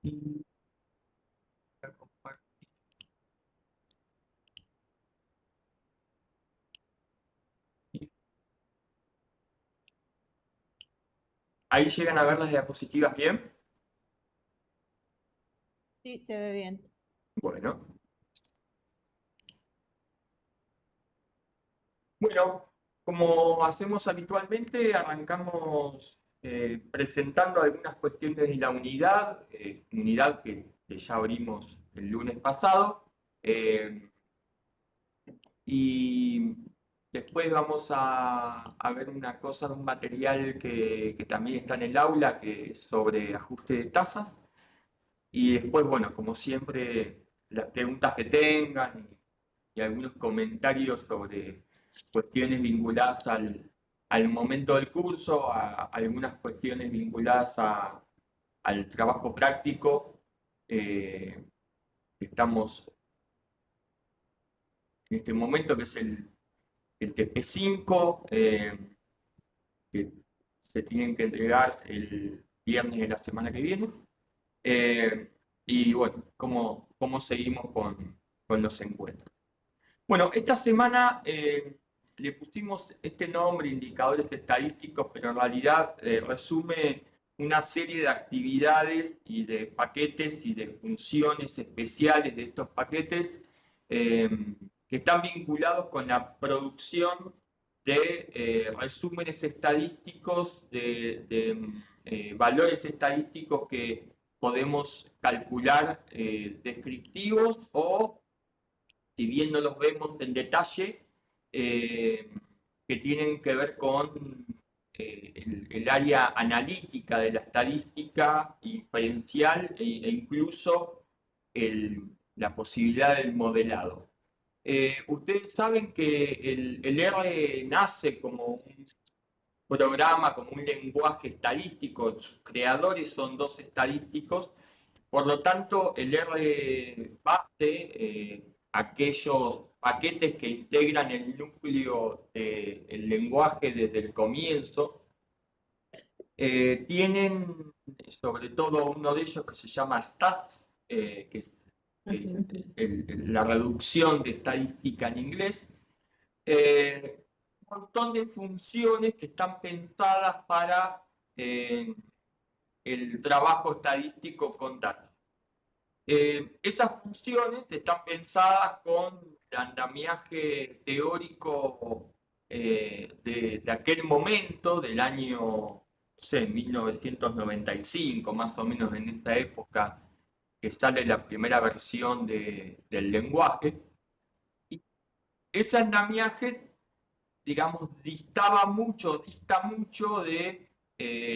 Y voy a compartir. Ahí llegan a ver las diapositivas bien. Sí, se ve bien. Bueno, bueno, como hacemos habitualmente, arrancamos presentando algunas cuestiones de la unidad, unidad que ya abrimos el lunes pasado. eh, Y después vamos a ver una cosa, un material que también está en el aula, que es sobre ajuste de tasas. Y después, bueno, como siempre, las preguntas que tengan y algunos comentarios sobre cuestiones vinculadas al momento del curso, a algunas cuestiones vinculadas al trabajo práctico. eh, que estamos en este momento, que es el TP5, que se tienen que entregar el viernes de la semana que viene. Eh, y bueno, cómo seguimos con los encuentros. Bueno, esta semana le pusimos este nombre, indicadores estadísticos, pero en realidad resume una serie de actividades y de paquetes y de funciones especiales de estos paquetes eh, que están vinculados con la producción de resúmenes estadísticos, de valores estadísticos que podemos calcular descriptivos o si bien no los vemos en detalle, eh, que tienen que ver con el área analítica de la estadística inferencial e incluso la posibilidad del modelado. Ustedes saben que el R nace como un programa, como un lenguaje estadístico, sus creadores son dos estadísticos, por lo tanto, el R base, aquellos paquetes que integran el núcleo del lenguaje desde el comienzo, tienen sobre todo uno de ellos que se llama stats, que es la reducción de estadística en inglés, un montón de funciones que están pensadas para el trabajo estadístico con datos. Esas funciones están pensadas con el andamiaje teórico de aquel momento, del año, no sé, 1995, más o menos en esta época que sale la primera versión del lenguaje. Y ese andamiaje, digamos, dista mucho de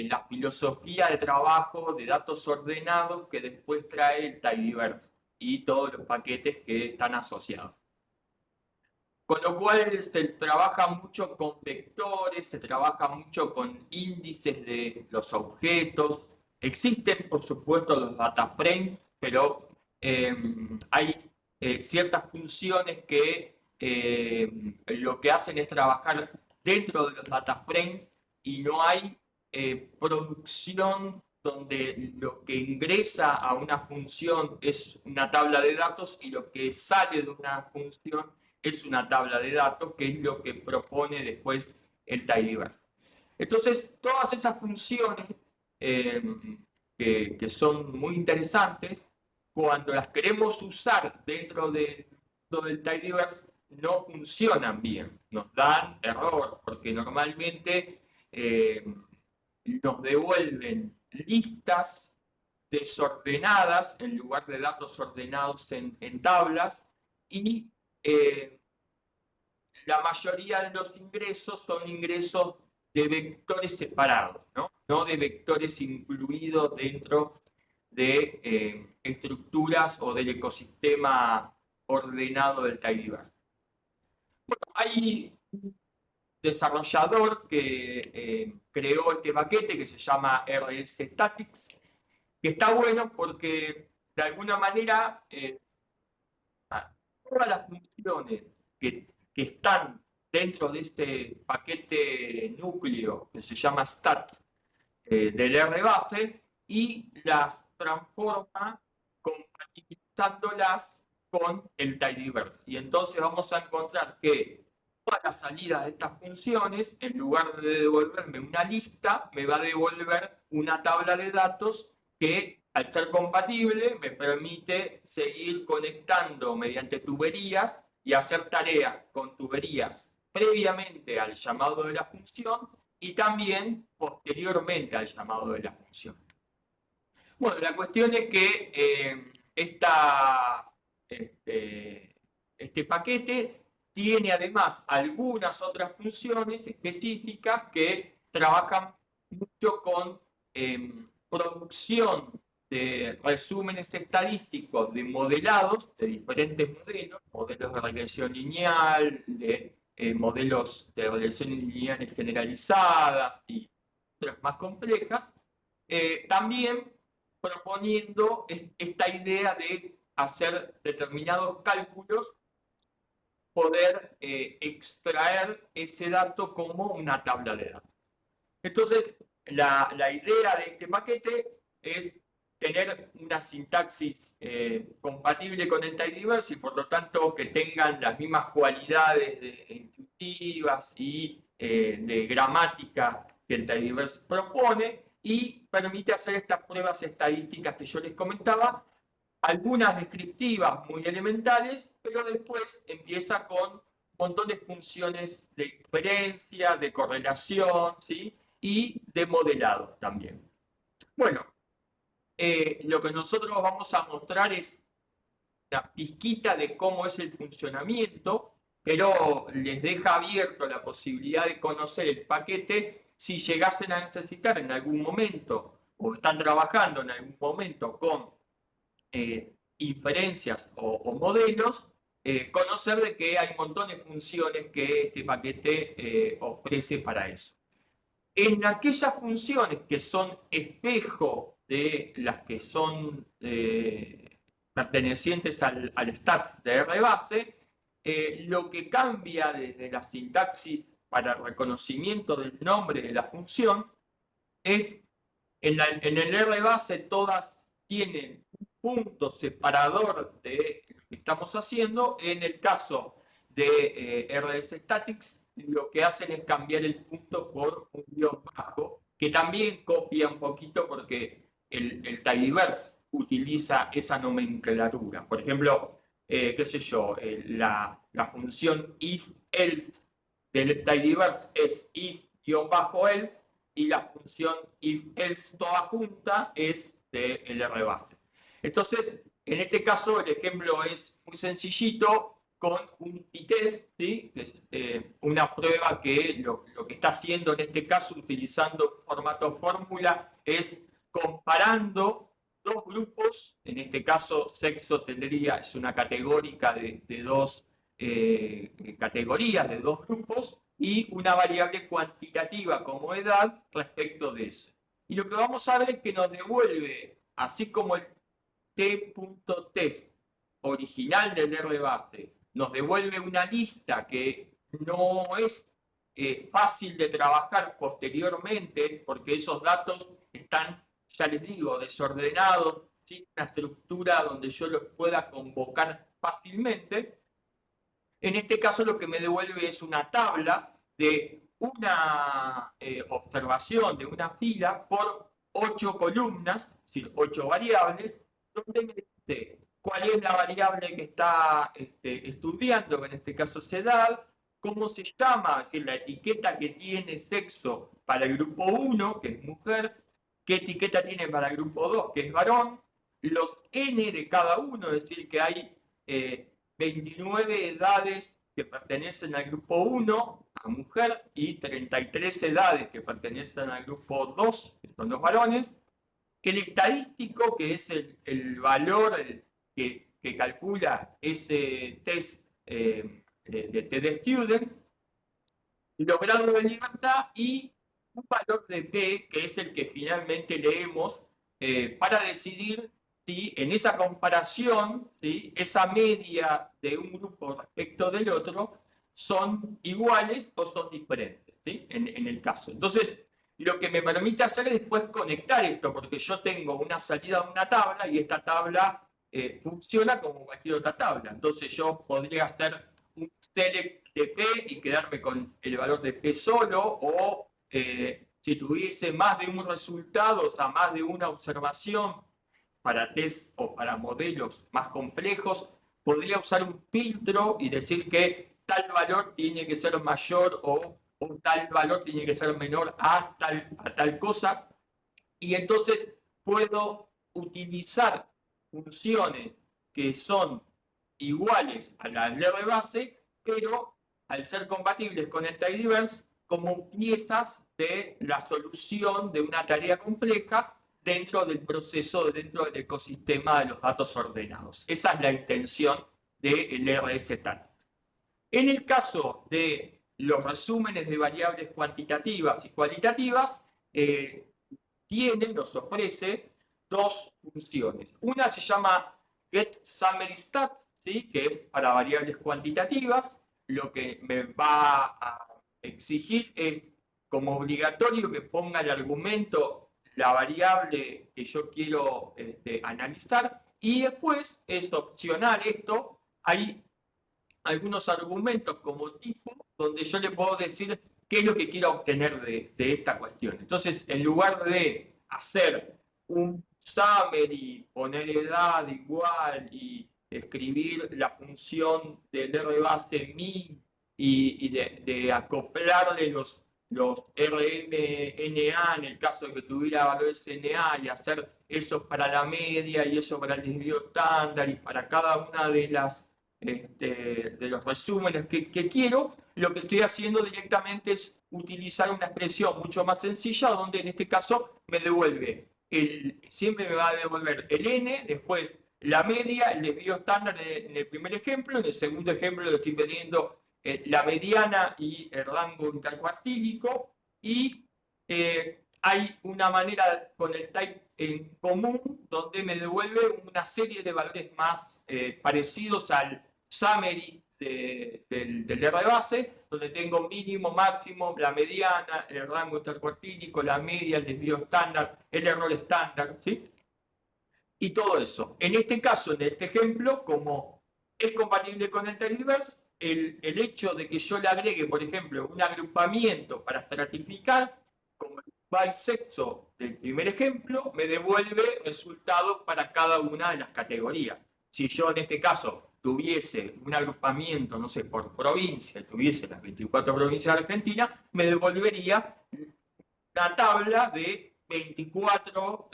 la filosofía de trabajo de datos ordenados que después trae el tidyverse y todos los paquetes que están asociados. Con lo cual se trabaja mucho con vectores, se trabaja mucho con índices de los objetos. Existen, por supuesto, los data frames, pero hay ciertas funciones que lo que hacen es trabajar dentro de los data frames y no hay producción donde lo que ingresa a una función es una tabla de datos y lo que sale de una función es una tabla de datos, que es lo que propone después el tidyverse. Entonces, todas esas funciones eh, que son muy interesantes, cuando las queremos usar dentro del tidyverse, no funcionan bien, nos dan error, porque normalmente nos devuelven listas desordenadas en lugar de datos ordenados en tablas y la mayoría de los ingresos son ingresos de vectores separados, no de vectores incluidos dentro de estructuras o del ecosistema ordenado del tidyverse. Bueno, hay un desarrollador que creó este paquete que se llama RS Statics, que está bueno porque de alguna manera todas las funciones que están dentro de este paquete núcleo que se llama stat del R base, y las transforma compatibilizándolas con el tidyverse. Y entonces vamos a encontrar que todas las salidas de estas funciones, en lugar de devolverme una lista, me va a devolver una tabla de datos que, al ser compatible, me permite seguir conectando mediante tuberías y hacer tareas con tuberías previamente al llamado de la función y también posteriormente al llamado de la función. Bueno, la cuestión es que este paquete tiene además algunas otras funciones específicas que trabajan mucho con producción de resúmenes estadísticos de modelados de diferentes modelos, modelos de regresión lineal, de modelos de regresiones lineales generalizadas y otras más complejas. También proponiendo esta idea de hacer determinados cálculos, poder extraer ese dato como una tabla de datos. Entonces, la idea de este paquete es tener una sintaxis compatible con el tidyverse y por lo tanto que tengan las mismas cualidades intuitivas y de gramática que el tidyverse propone y permite hacer estas pruebas estadísticas que yo les comentaba, algunas descriptivas muy elementales, pero después empieza con un montón de funciones de inferencia, de correlación, ¿sí? Y de modelado también. Bueno, lo que nosotros vamos a mostrar es una pizquita de cómo es el funcionamiento, pero les deja abierto la posibilidad de conocer el paquete si llegasen a necesitar en algún momento o están trabajando en algún momento con inferencias o modelos, conocer de que hay un montón de funciones que este paquete ofrece para eso. En aquellas funciones que son espejo de las que son pertenecientes al stack de RBase, lo que cambia desde la sintaxis para el reconocimiento del nombre de la función es en el RBase todas tienen un punto separador de lo que estamos haciendo. En el caso de RS Statics, lo que hacen es cambiar el punto por un guión bajo, que también copia un poquito porque el tidyverse utiliza esa nomenclatura. Por ejemplo, qué sé yo, la función if-else del tidyverse es if-else y la función if-else toda junta es del RBase. Entonces, en este caso, el ejemplo es muy sencillito con un t-test, ¿sí? Que es una prueba que lo que está haciendo en este caso, utilizando formato fórmula, es comparando dos grupos, en este caso sexo tendría, es una categórica de dos categorías, de dos grupos, y una variable cuantitativa como edad respecto de eso. Y lo que vamos a ver es que nos devuelve, así como el t.test original del RBase, nos devuelve una lista que no es fácil de trabajar posteriormente, porque esos datos están, ya les digo, desordenados, sin una estructura donde yo los pueda convocar fácilmente. En este caso lo que me devuelve es una tabla de una observación de una fila por 8 columnas, es decir, 8 variables, donde me dice cuál es la variable que está estudiando, que en este caso es edad, cómo se llama, que la etiqueta que tiene sexo para el grupo 1, que es mujer, qué etiqueta tiene para el grupo 2, que es varón, los n de cada uno, es decir, que hay 29 edades que pertenecen al grupo 1, a mujer, y 33 edades que pertenecen al grupo 2, que son los varones, que el estadístico, que es el valor que calcula ese test de TD Student, los grados de libertad y un valor de P, que es el que finalmente leemos para decidir si en esa comparación, ¿sí? Esa media de un grupo respecto del otro son iguales o son diferentes, ¿sí? En el caso. Entonces, lo que me permite hacer es después conectar esto, porque yo tengo una salida de una tabla y esta tabla funciona como cualquier otra tabla. Entonces yo podría hacer un select de P y quedarme con el valor de P solo, o si tuviese más de un resultado, o sea, más de una observación para test o para modelos más complejos, podría usar un filtro y decir que tal valor tiene que ser mayor o tal valor tiene que ser menor a tal cosa, y entonces puedo utilizar funciones que son iguales a la R base, pero al ser compatibles con el tidyverse, como piezas de la solución de una tarea compleja dentro del proceso, dentro del ecosistema de los datos ordenados. Esa es la intención del RS-TAN. En el caso de los resúmenes de variables cuantitativas y cualitativas, nos ofrece dos funciones. Una se llama getSummaryStat, ¿sí? Que es para variables cuantitativas. Lo que me va a exigir es, como obligatorio, que ponga el argumento la variable que yo quiero analizar, y después es opcional esto. Hay algunos argumentos como tipo, donde yo le puedo decir qué es lo que quiero obtener de esta cuestión. Entonces, en lugar de hacer un summary, poner edad igual y escribir la función del rbase min y de acoplarle los RMNA en el caso de que tuviera valores NA, y hacer eso para la media y eso para el desvío estándar y para cada una de los resúmenes que quiero, lo que estoy haciendo directamente es utilizar una expresión mucho más sencilla, donde en este caso me devuelve, siempre me va a devolver el n, después la media, el desvío estándar en el primer ejemplo, en el segundo ejemplo le estoy pidiendo la mediana y el rango intercuartílico, y hay una manera con el type en común donde me devuelve una serie de valores más parecidos al summary del R base, donde tengo mínimo, máximo, la mediana, el rango intercuartílico, la media, el desvío estándar, el error estándar, ¿sí? Y todo eso. En este caso, en este ejemplo, como es compatible con el tidyverse, el hecho de que yo le agregue, por ejemplo, un agrupamiento para estratificar, como el bisexo del primer ejemplo, me devuelve resultados para cada una de las categorías. Si yo en este caso tuviese un agrupamiento, no sé, por provincia, tuviese las 24 provincias de Argentina, me devolvería una tabla de 24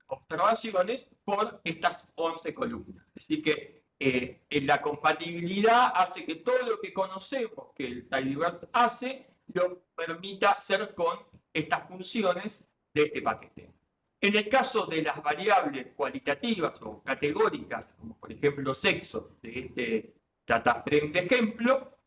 observaciones por estas 11 columnas. Así que la compatibilidad hace que todo lo que conocemos que el tidyverse hace, lo permita hacer con estas funciones de este paquete. En el caso de las variables cualitativas o categóricas, como por ejemplo sexo, de este data frame de ejemplo,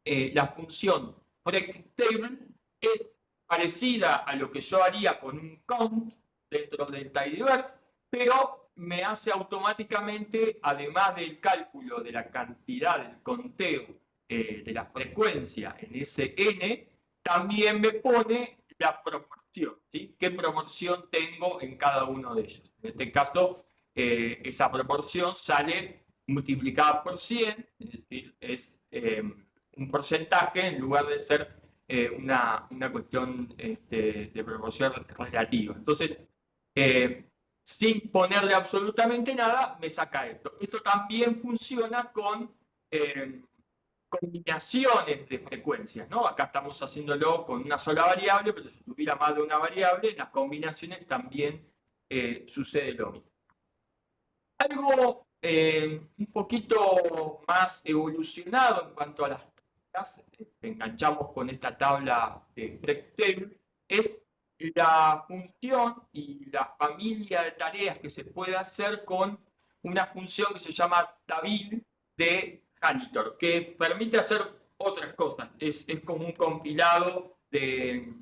la función breakTable es parecida a lo que yo haría con un count dentro del tidyverse, pero me hace automáticamente, además del cálculo de la cantidad del conteo de la frecuencia en ese n, también me pone la proporción, ¿sí? ¿Qué proporción tengo en cada uno de ellos? En este caso, esa proporción sale multiplicada por 100, es decir, es un porcentaje en lugar de ser una cuestión de proporción relativa. Entonces, sin ponerle absolutamente nada, me saca esto. Esto también funciona con combinaciones de frecuencias, ¿no? Acá estamos haciéndolo con una sola variable, pero si tuviera más de una variable, en las combinaciones también sucede lo mismo. Algo un poquito más evolucionado en cuanto a las tareas, enganchamos con esta tabla de breaktable, es la función y la familia de tareas que se puede hacer con una función que se llama tabil de Janitor, que permite hacer otras cosas. Es como un compilado de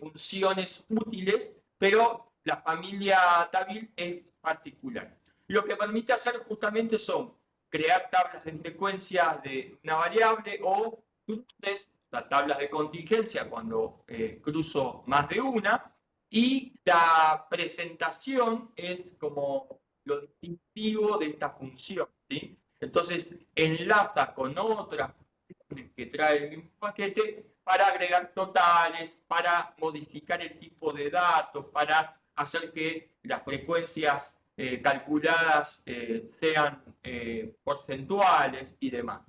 funciones útiles, pero la familia tabil es particular. Lo que permite hacer justamente son crear tablas de frecuencias de una variable o cruces las tablas de contingencia cuando cruzo más de una, y la presentación es como lo distintivo de esta función, ¿sí? Entonces enlaza con otras funciones que trae el mismo paquete para agregar totales, para modificar el tipo de datos, para hacer que las frecuencias calculadas sean porcentuales y demás.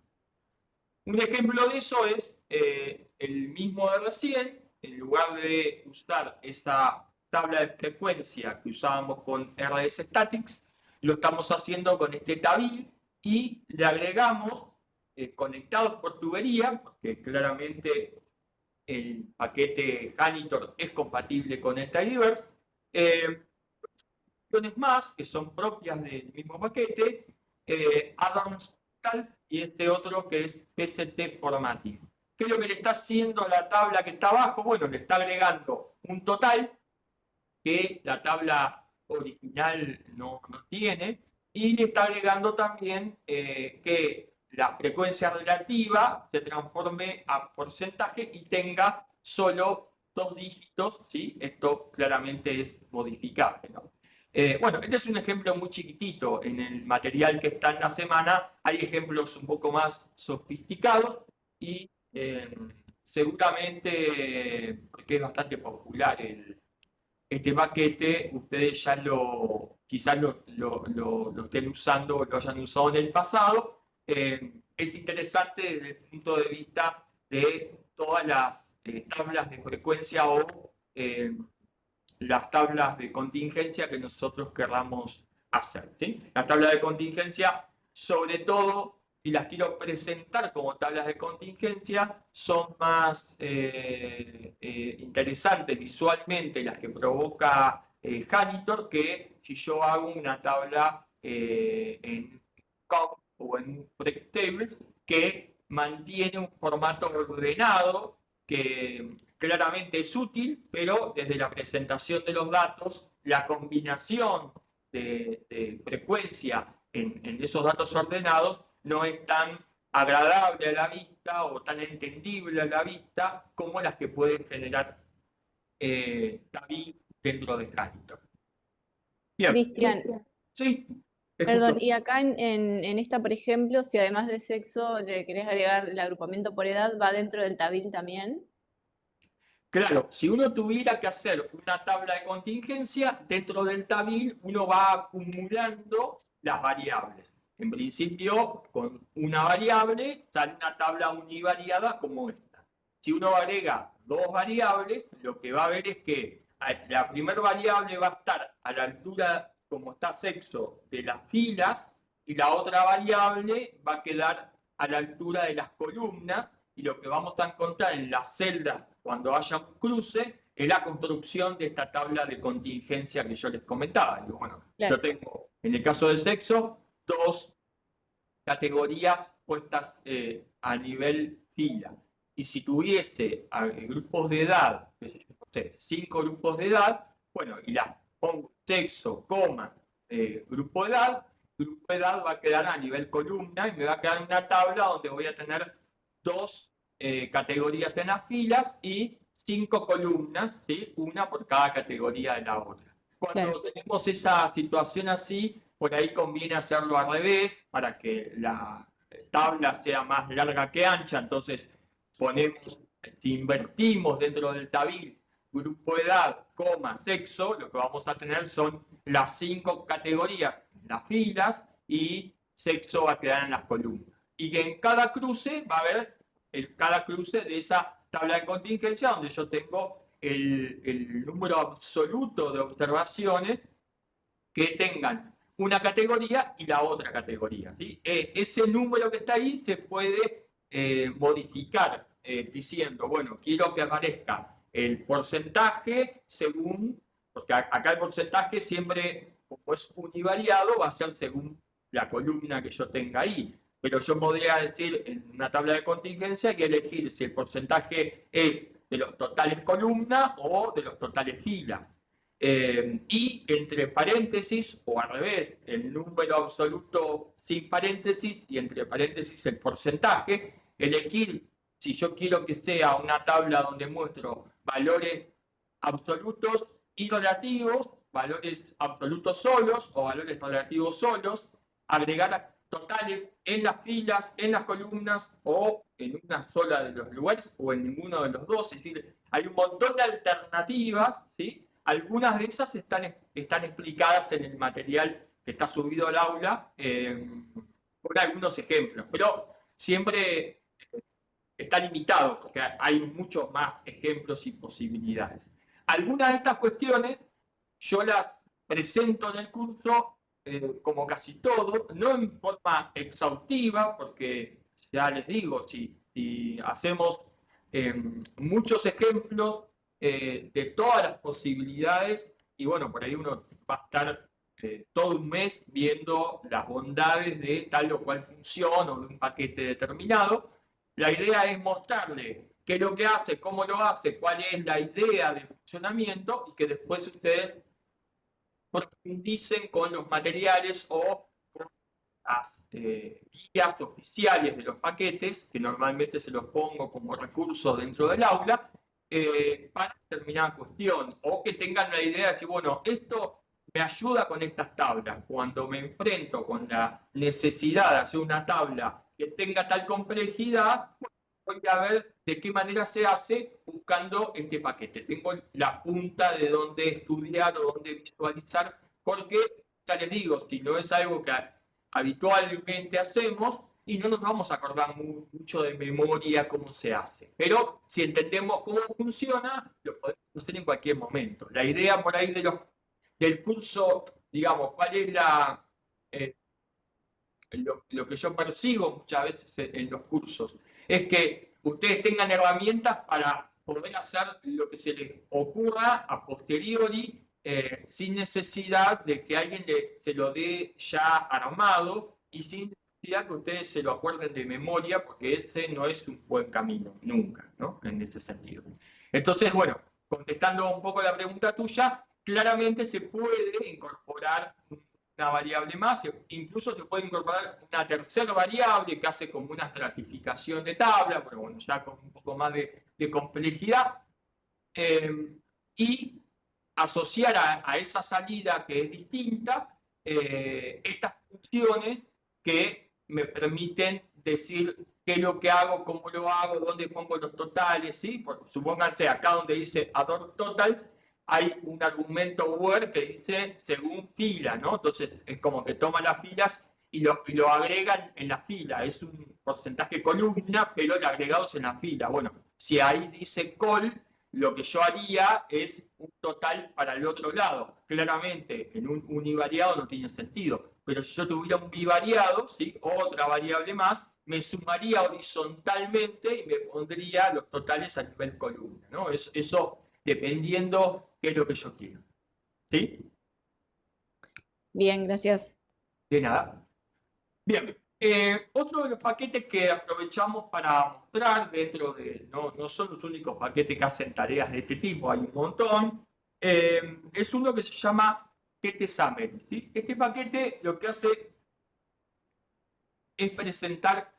Un ejemplo de eso es el mismo de recién. En lugar de usar esa tabla de frecuencia que usábamos con RS Statics, lo estamos haciendo con este tabil y le agregamos conectados por tubería, porque claramente el paquete Janitor es compatible con el Tidyverse, funciones más que son propias del mismo paquete, add-ons y este otro que es PST Formatting. ¿Qué es lo que le está haciendo a la tabla que está abajo? Bueno, le está agregando un total que la tabla original no tiene, y le está agregando también que la frecuencia relativa se transforme a porcentaje y tenga solo 2 dígitos, ¿sí? Esto claramente es modificable, ¿no? Bueno, este es un ejemplo muy chiquitito. En el material que está en la semana hay ejemplos un poco más sofisticados y seguramente, porque es bastante popular este paquete, ustedes ya quizás lo estén usando o lo hayan usado en el pasado. Es interesante desde el punto de vista de todas las tablas de frecuencia o las tablas de contingencia que nosotros querramos hacer, ¿sí? Las tablas de contingencia, sobre todo, si las quiero presentar como tablas de contingencia, son más interesantes visualmente las que provoca Janitor que si yo hago una tabla en count o en break tables que mantiene un formato ordenado que claramente es útil, pero desde la presentación de los datos, la combinación de frecuencia en esos datos ordenados no es tan agradable a la vista o tan entendible a la vista como las que pueden generar David dentro de Janitor. Bien. Cristian, Sí, perdón, escucho. y acá en esta, por ejemplo, si además de sexo le querés agregar el agrupamiento por edad, ¿va dentro del tabil también? Claro, si uno tuviera que hacer una tabla de contingencia, dentro del tabil uno va acumulando las variables. En principio, con una variable sale una tabla univariada como esta. Si uno agrega dos variables, lo que va a ver es que la primera variable va a estar a la altura, como está sexo, de las filas, y la otra variable va a quedar a la altura de las columnas, y lo que vamos a encontrar en las celdas cuando haya un cruce es la construcción de esta tabla de contingencia que yo les comentaba. Y bueno, yo Claro. tengo, en el caso del sexo, dos categorías puestas a nivel fila. Y si tuviese grupos de edad, no sé, 5 grupos de edad, bueno, y las pongo sexo, coma, grupo de edad va a quedar a nivel columna y me va a quedar una tabla donde voy a tener dos categorías en las filas y 5 columnas, ¿sí? Una por cada categoría de la otra. Claro. Cuando tenemos esa situación así, por ahí conviene hacerlo al revés para que la tabla sea más larga que ancha. Entonces ponemos, si invertimos dentro del tabil grupo de edad, coma, sexo, lo que vamos a tener son las 5 categorías, las filas, y sexo va a quedar en las columnas. Y en cada cruce va a haber cada cruce de esa tabla de contingencia donde yo tengo el número absoluto de observaciones que tengan una categoría y la otra categoría, ¿sí? Ese número que está ahí se puede modificar diciendo, bueno, quiero que aparezca el porcentaje según, porque acá el porcentaje siempre, como es univariado, va a ser según la columna que yo tenga ahí. Pero yo podría decir en una tabla de contingencia que elegir si el porcentaje es de los totales columna o de los totales filas. Y entre paréntesis, o al revés, el número absoluto sin paréntesis y entre paréntesis el porcentaje, elegir si yo quiero que sea una tabla donde muestro valores absolutos y relativos, valores absolutos solos o valores relativos solos, agregar totales en las filas, en las columnas o en una sola de los lugares o en ninguno de los dos. Es decir, hay un montón de alternativas, ¿sí? Algunas de esas están explicadas en el material que está subido al aula, con algunos ejemplos, pero siempre está limitado porque hay muchos más ejemplos y posibilidades. Algunas de estas cuestiones yo las presento en el curso, como casi todo, no en forma exhaustiva, porque ya les digo, si hacemos muchos ejemplos de todas las posibilidades, y bueno, por ahí uno va a estar todo un mes viendo las bondades de tal o cual función o de un paquete determinado. La idea es mostrarle qué es lo que hace, cómo lo hace, cuál es la idea de funcionamiento y que después ustedes profundicen con los materiales o con las guías oficiales de los paquetes, que normalmente se los pongo como recurso dentro del aula, para determinada cuestión, o que tengan la idea de decir, bueno, esto me ayuda con estas tablas. Cuando me enfrento con la necesidad de hacer una tabla que tenga tal complejidad, voy a ver de qué manera se hace buscando este paquete. Tengo la punta de dónde estudiar o dónde visualizar, porque, ya les digo, si no es algo que habitualmente hacemos, y no nos vamos a acordar mucho de memoria cómo se hace. Pero si entendemos cómo funciona, lo podemos hacer en cualquier momento. La idea por ahí del curso, digamos, cuál es eh, lo que yo percibo muchas veces en los cursos, es que ustedes tengan herramientas para poder hacer lo que se les ocurra a posteriori, sin necesidad de que alguien se lo dé ya armado y sin necesidad que ustedes se lo acuerden de memoria, porque este no es un buen camino, nunca, ¿no? En ese sentido. Entonces, bueno, contestando un poco la pregunta tuya, claramente se puede incorporar una variable más, incluso se puede incorporar una tercera variable que hace como una estratificación de tabla, pero bueno, ya con un poco más de complejidad, y asociar a esa salida que es distinta, estas funciones que me permiten decir qué es lo que hago, cómo lo hago, dónde pongo los totales, ¿sí? Supónganse acá donde dice add totals, hay un argumento where que dice según fila, ¿no? Entonces es como que toma las filas y lo agregan en la fila. Es un porcentaje columna, pero el agregado es en la fila. Bueno, si ahí dice call, lo que yo haría es un total para el otro lado. Claramente, en un univariado no tiene sentido, pero si yo tuviera un bivariado, ¿sí? Otra variable más, me sumaría horizontalmente y me pondría los totales a nivel columna, ¿no? Eso dependiendo qué es lo que yo quiero. ¿Sí? Bien, gracias. De nada. Bien, otro de los paquetes que aprovechamos para mostrar dentro de, no son los únicos paquetes que hacen tareas de este tipo, hay un montón, es uno que se llama GTSummary, ¿sí? Este paquete lo que hace es presentar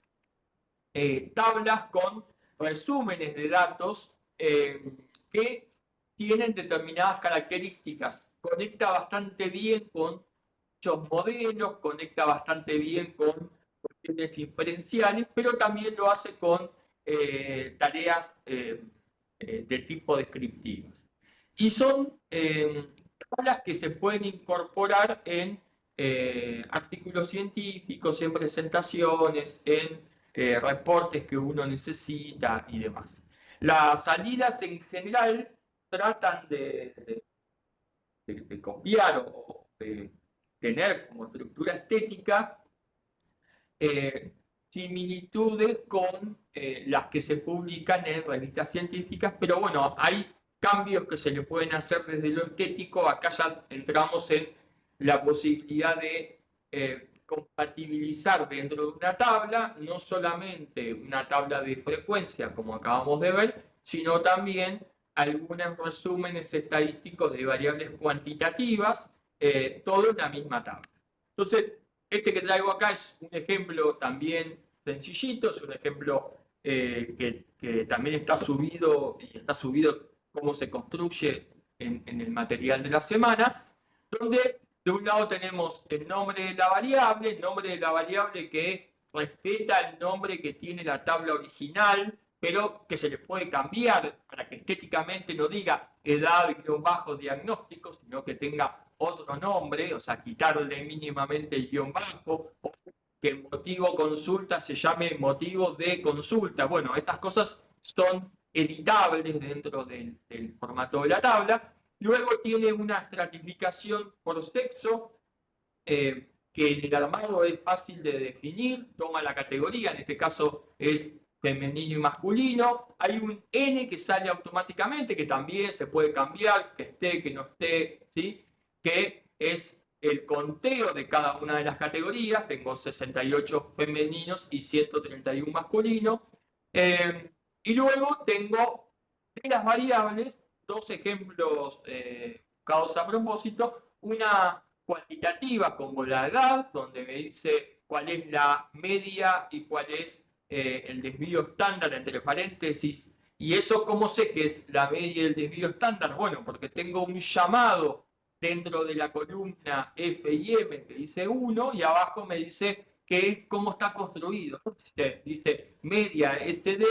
tablas con resúmenes de datos, que tienen determinadas características. Conecta bastante bien con muchos modelos, conecta bastante bien con cuestiones inferenciales, pero también lo hace con tareas de tipo descriptivas. Y son tablas que se pueden incorporar en artículos científicos, en presentaciones, en reportes que uno necesita y demás. Las salidas en general tratan de copiar o de tener como estructura estética similitudes con las que se publican en revistas científicas, pero bueno, hay cambios que se le pueden hacer desde lo estético. Acá ya entramos en la posibilidad de compatibilizar dentro de una tabla, no solamente una tabla de frecuencia, como acabamos de ver, sino también algunos resúmenes estadísticos de variables cuantitativas, todo en la misma tabla. Entonces, este que traigo acá es un ejemplo también sencillito, es un ejemplo que también está subido y está subido cómo se construye en el material de la semana, donde de un lado tenemos el nombre de la variable que respeta el nombre que tiene la tabla original, pero que se le puede cambiar para que estéticamente no diga edad-diagnóstico, sino que tenga otro nombre, o sea, quitarle mínimamente el guión bajo, o que el motivo consulta se llame motivo de consulta. Bueno, estas cosas son editables dentro del formato de la tabla. Luego tiene una estratificación por sexo, que en el armado es fácil de definir, toma la categoría, en este caso es femenino y masculino. Hay un N que sale automáticamente, que también se puede cambiar, que esté, que no esté, ¿sí? Que es el conteo de cada una de las categorías. Tengo 68 femeninos y 131 masculinos. Y luego tengo de las variables, dos ejemplos buscados a propósito, una cuantitativa como la edad, donde me dice cuál es la media y cuál es el desvío estándar entre paréntesis. ¿Y eso cómo sé que es la media y el desvío estándar? Bueno, porque tengo un llamado dentro de la columna F y M que dice 1 y abajo me dice que es cómo está construido. Dice media SD,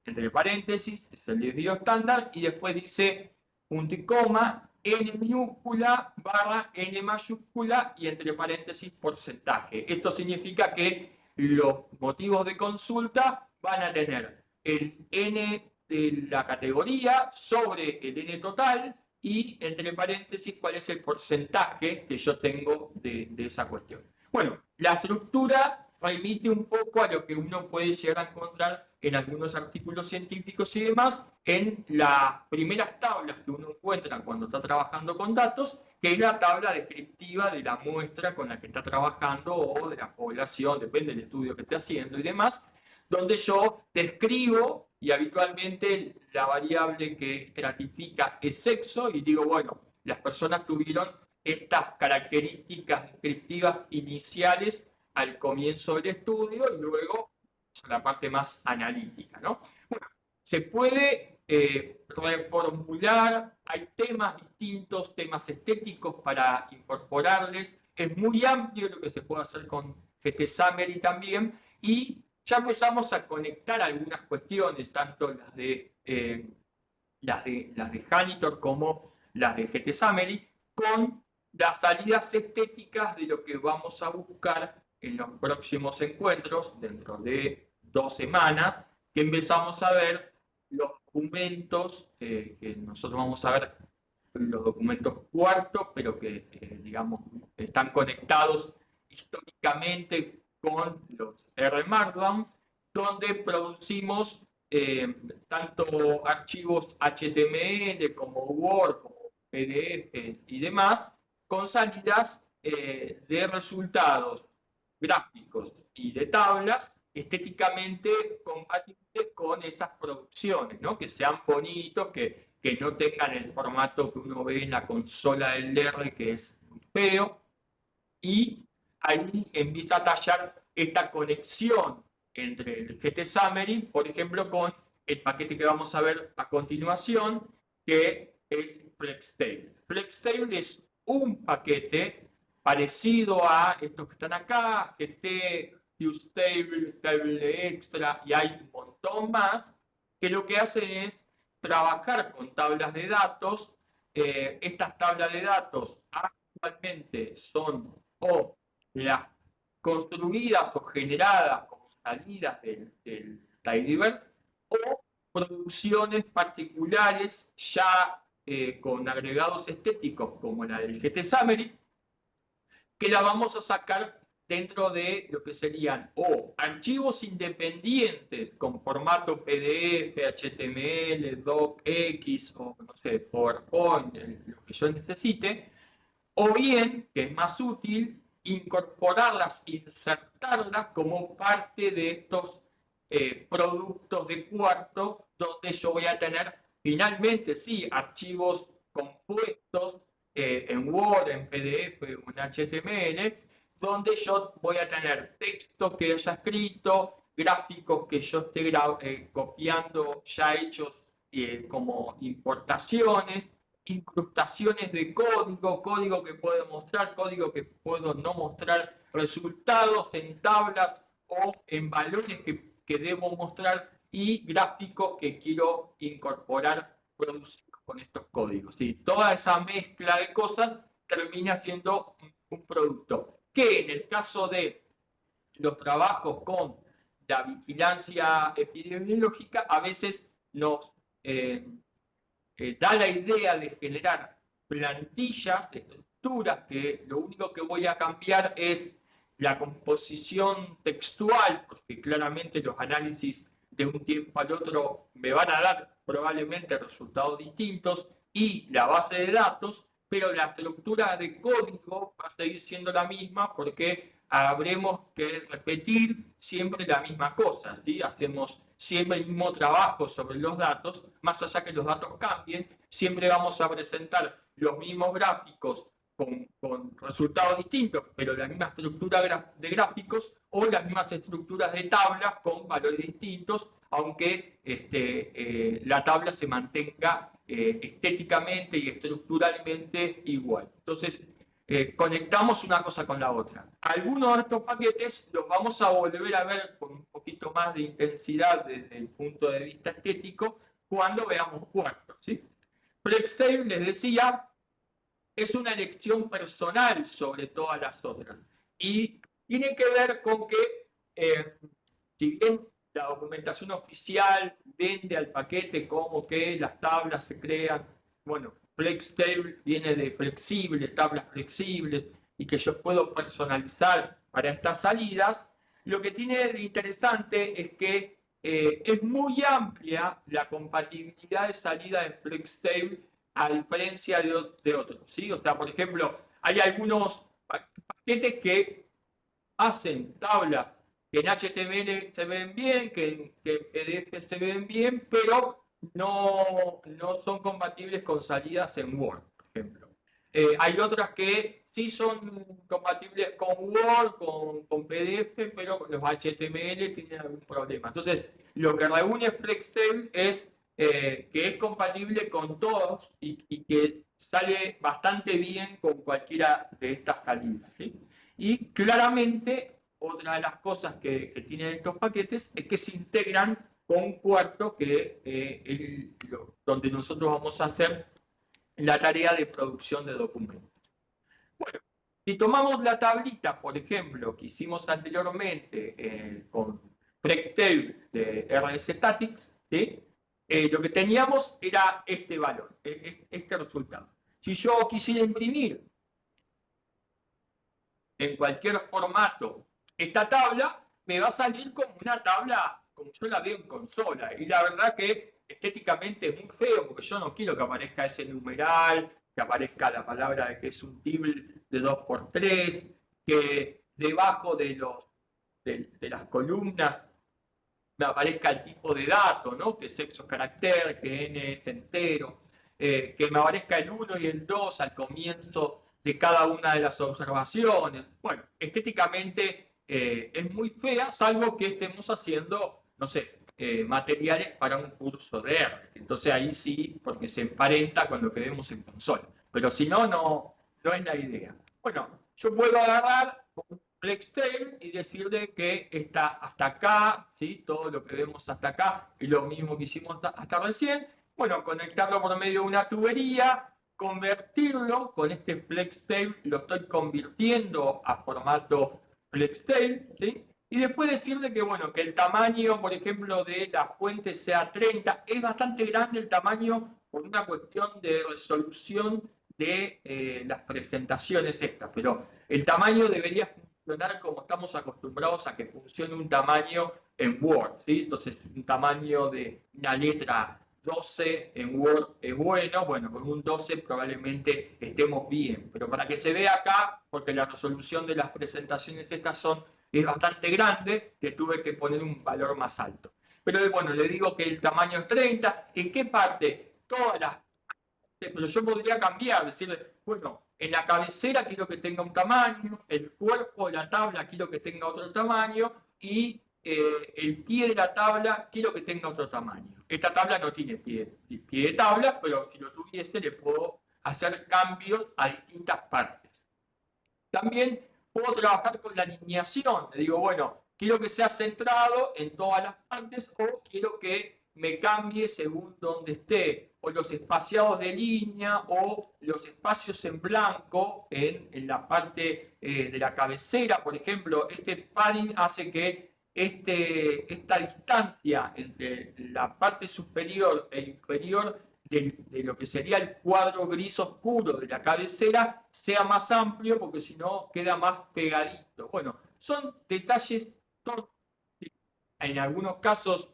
entre paréntesis, es el desvío estándar, y después dice punto y coma, N minúscula barra N mayúscula y entre paréntesis porcentaje. Esto significa que los motivos de consulta van a tener el N de la categoría sobre el N total y entre paréntesis cuál es el porcentaje que yo tengo de esa cuestión. Bueno, la estructura remite un poco a lo que uno puede llegar a encontrar en algunos artículos científicos y demás, en las primeras tablas que uno encuentra cuando está trabajando con datos, que es la tabla descriptiva de la muestra con la que está trabajando o de la población, depende del estudio que esté haciendo y demás, donde yo describo y habitualmente la variable que estratifica es sexo y digo, bueno, las personas tuvieron estas características descriptivas iniciales al comienzo del estudio y luego la parte más analítica, ¿no? Bueno, se puede reformular, hay temas distintos, temas estéticos para incorporarles, es muy amplio lo que se puede hacer con GTSummary también, y ya empezamos a conectar algunas cuestiones, tanto las de Janitor como las de GTSummary, con las salidas estéticas de lo que vamos a buscar en los próximos encuentros, dentro de 2 semanas, que empezamos a ver los documentos, que nosotros vamos a ver los documentos cuartos, pero que, digamos, están conectados históricamente con los R Markdown, donde producimos tanto archivos HTML como Word, como PDF y demás, con salidas de resultados gráficos y de tablas estéticamente compatibles con esas producciones, ¿no? Que sean bonitos, que no tengan el formato que uno ve en la consola del R, que es muy feo, y ahí empieza a tallar esta conexión entre el GTSummary, por ejemplo, con el paquete que vamos a ver a continuación, que es FlexTable. FlexTable es un paquete parecido a estos que están acá, GT, FuseTable, Table Extra, y hay un montón más, que lo que hacen es trabajar con tablas de datos. Estas tablas de datos actualmente son o las construidas o generadas como salidas del Tidyverse o producciones particulares ya con agregados estéticos como la del GTSummary, que la vamos a sacar dentro de lo que serían o archivos independientes con formato PDF, HTML, docx o no sé, PowerPoint, lo que yo necesite, o bien, que es más útil, incorporarlas, insertarlas como parte de estos productos de cuarto, donde yo voy a tener finalmente, sí, archivos compuestos en Word, en PDF o en HTML, donde yo voy a tener texto que haya escrito, gráficos que yo esté copiando ya hechos como importaciones, incrustaciones de código, código que puedo mostrar, código que puedo no mostrar, resultados en tablas o en valores que debo mostrar y gráficos que quiero incorporar, producir con estos códigos. ¿Sí? Toda esa mezcla de cosas termina siendo un producto que en el caso de los trabajos con la vigilancia epidemiológica a veces nos da la idea de generar plantillas, estructuras, que lo único que voy a cambiar es la composición textual, porque claramente los análisis de un tiempo al otro me van a dar probablemente resultados distintos, y la base de datos, pero la estructura de código va a seguir siendo la misma porque habremos que repetir siempre la misma cosa, ¿sí? Hacemos siempre el mismo trabajo sobre los datos, más allá que los datos cambien, siempre vamos a presentar los mismos gráficos con resultados distintos, pero la misma estructura de gráficos o las mismas estructuras de tablas con valores distintos, aunque la tabla se mantenga estéticamente y estructuralmente igual. Entonces, conectamos una cosa con la otra. Algunos de estos paquetes los vamos a volver a ver con un poquito más de intensidad desde el punto de vista estético cuando veamos cuartos, ¿sí? FlexTable, les decía, es una elección personal sobre todas las otras. Y tiene que ver con que, si bien la documentación oficial vende al paquete como que las tablas se crean, bueno, FlexTable viene de flexible, tablas flexibles, y que yo puedo personalizar para estas salidas, lo que tiene de interesante es que es muy amplia la compatibilidad de salida de FlexTable a diferencia de otros, ¿sí? O sea, por ejemplo, hay algunos paquetes que hacen tablas que en HTML se ven bien, que en PDF se ven bien, pero no son compatibles con salidas en Word, por ejemplo. Hay otras que sí son compatibles con Word, con PDF, pero los HTML tienen algún problema. Entonces, lo que reúne FlexTable es que es compatible con todos y que sale bastante bien con cualquiera de estas salidas, ¿sí? Y claramente, otra de las cosas que tienen estos paquetes es que se integran con un cuarto que donde nosotros vamos a hacer la tarea de producción de documentos. Bueno, si tomamos la tablita, por ejemplo, que hicimos anteriormente con FlexTable de RSTatics, ¿sí? Lo que teníamos era este valor, este resultado. Si yo quisiera imprimir en cualquier formato esta tabla, me va a salir como una tabla como yo la veo en consola. Y la verdad que estéticamente es muy feo, porque yo no quiero que aparezca ese numeral, que aparezca la palabra de que es un table de 2×3, que debajo de las columnas me aparezca el tipo de dato, ¿no? Que sexo carácter, que n es entero, que me aparezca el 1 y el 2 al comienzo de cada una de las observaciones. Bueno, estéticamente es muy fea, salvo que estemos haciendo, no sé, materiales para un curso de R. Entonces ahí sí, porque se emparenta con lo que vemos en consola. Pero si no, no es la idea. Bueno, yo puedo agarrar FlexTable y decirle que está hasta acá, ¿sí? Todo lo que vemos hasta acá es lo mismo que hicimos hasta recién. Bueno, conectarlo por medio de una tubería, convertirlo con este FlexTable, lo estoy convirtiendo a formato FlexTable, ¿sí? Y después decirle que, bueno, que el tamaño, por ejemplo, de la fuente sea 30. Es bastante grande el tamaño por una cuestión de resolución de las presentaciones estas, pero el tamaño debería funcionar como estamos acostumbrados a que funcione un tamaño en Word, ¿sí? Entonces, un tamaño de una letra 12 en Word es bueno, con un 12 probablemente estemos bien, pero para que se vea acá, porque la resolución de las presentaciones estas es bastante grande, que tuve que poner un valor más alto. Pero bueno, le digo que el tamaño es 30, ¿en qué parte? Todas las... Pero yo podría cambiar, decirle, bueno, en la cabecera quiero que tenga un tamaño, el cuerpo de la tabla quiero que tenga otro tamaño, y el pie de la tabla quiero que tenga otro tamaño. Esta tabla no tiene pie de tabla, pero si lo tuviese le puedo hacer cambios a distintas partes. También puedo trabajar con la alineación. Le digo, bueno, quiero que sea centrado en todas las partes o quiero que me cambie según donde esté, o los espaciados de línea o los espacios en blanco en la parte de la cabecera. Por ejemplo, este padding hace que esta distancia entre la parte superior e inferior de lo que sería el cuadro gris oscuro de la cabecera sea más amplio, porque si no queda más pegadito. Bueno, son detalles en algunos casos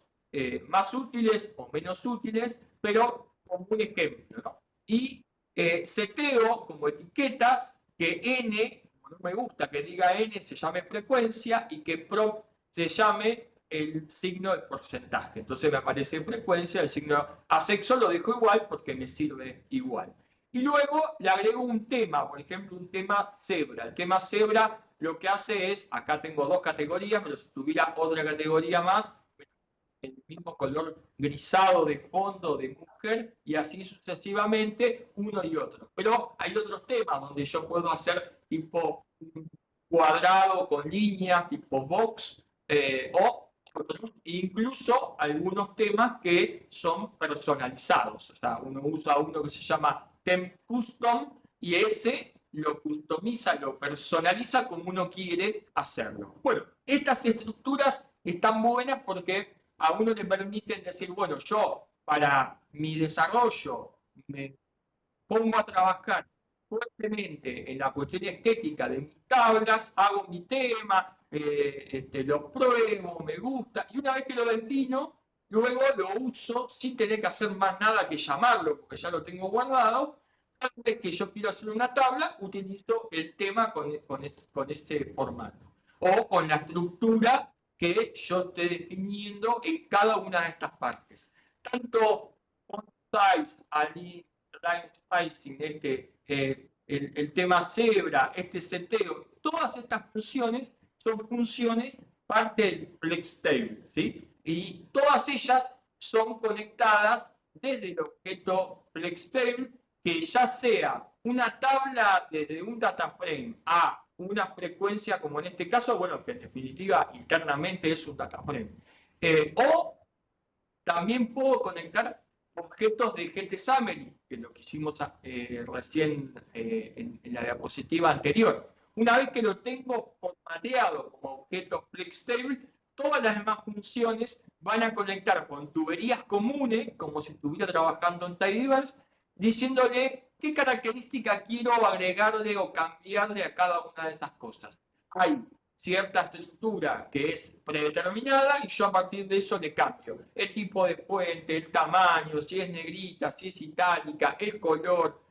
más útiles o menos útiles, pero como un ejemplo, ¿no? Y seteo como etiquetas que n, como no me gusta que diga n, se llame frecuencia y que prop se llame el signo de porcentaje. Entonces me aparece frecuencia, el signo asexo lo dejo igual porque me sirve igual. Y luego le agrego un tema, por ejemplo, un tema cebra. El tema cebra lo que hace es, acá tengo dos categorías, pero si tuviera otra categoría más, el mismo color grisado de fondo de mujer y así sucesivamente uno y otro. Pero hay otros temas donde yo puedo hacer tipo cuadrado con líneas, tipo box, o incluso algunos temas que son personalizados. O sea, uno usa uno que se llama Temp Custom y ese lo customiza, lo personaliza como uno quiere hacerlo. Bueno, estas estructuras están buenas porque a uno le permiten decir, bueno, yo para mi desarrollo me pongo a trabajar fuertemente en la cuestión estética de mis tablas, hago mi tema, lo pruebo, me gusta, y una vez que lo defino, luego lo uso sin tener que hacer más nada que llamarlo, porque ya lo tengo guardado. Cada vez que yo quiero hacer una tabla, utilizo el tema con este formato. O con la estructura que yo esté definiendo en cada una de estas partes. Tanto font size, align, line spacing, el tema cebra, este seteo, todas estas funciones son funciones parte del flex table, ¿sí? Y todas ellas son conectadas desde el objeto flex table, que ya sea una tabla desde un data frame a una frecuencia, como en este caso, bueno, que en definitiva internamente es un data frame, o también puedo conectar objetos de GTSummary, que es lo que hicimos recién en la diapositiva anterior. Una vez que lo tengo formateado como objeto FlexTable, todas las demás funciones van a conectar con tuberías comunes, como si estuviera trabajando en Tidyverse, diciéndole qué característica quiero agregarle o cambiarle a cada una de esas cosas. Hay cierta estructura que es predeterminada y yo a partir de eso le cambio el tipo de puente, el tamaño, si es negrita, si es itálica, el color,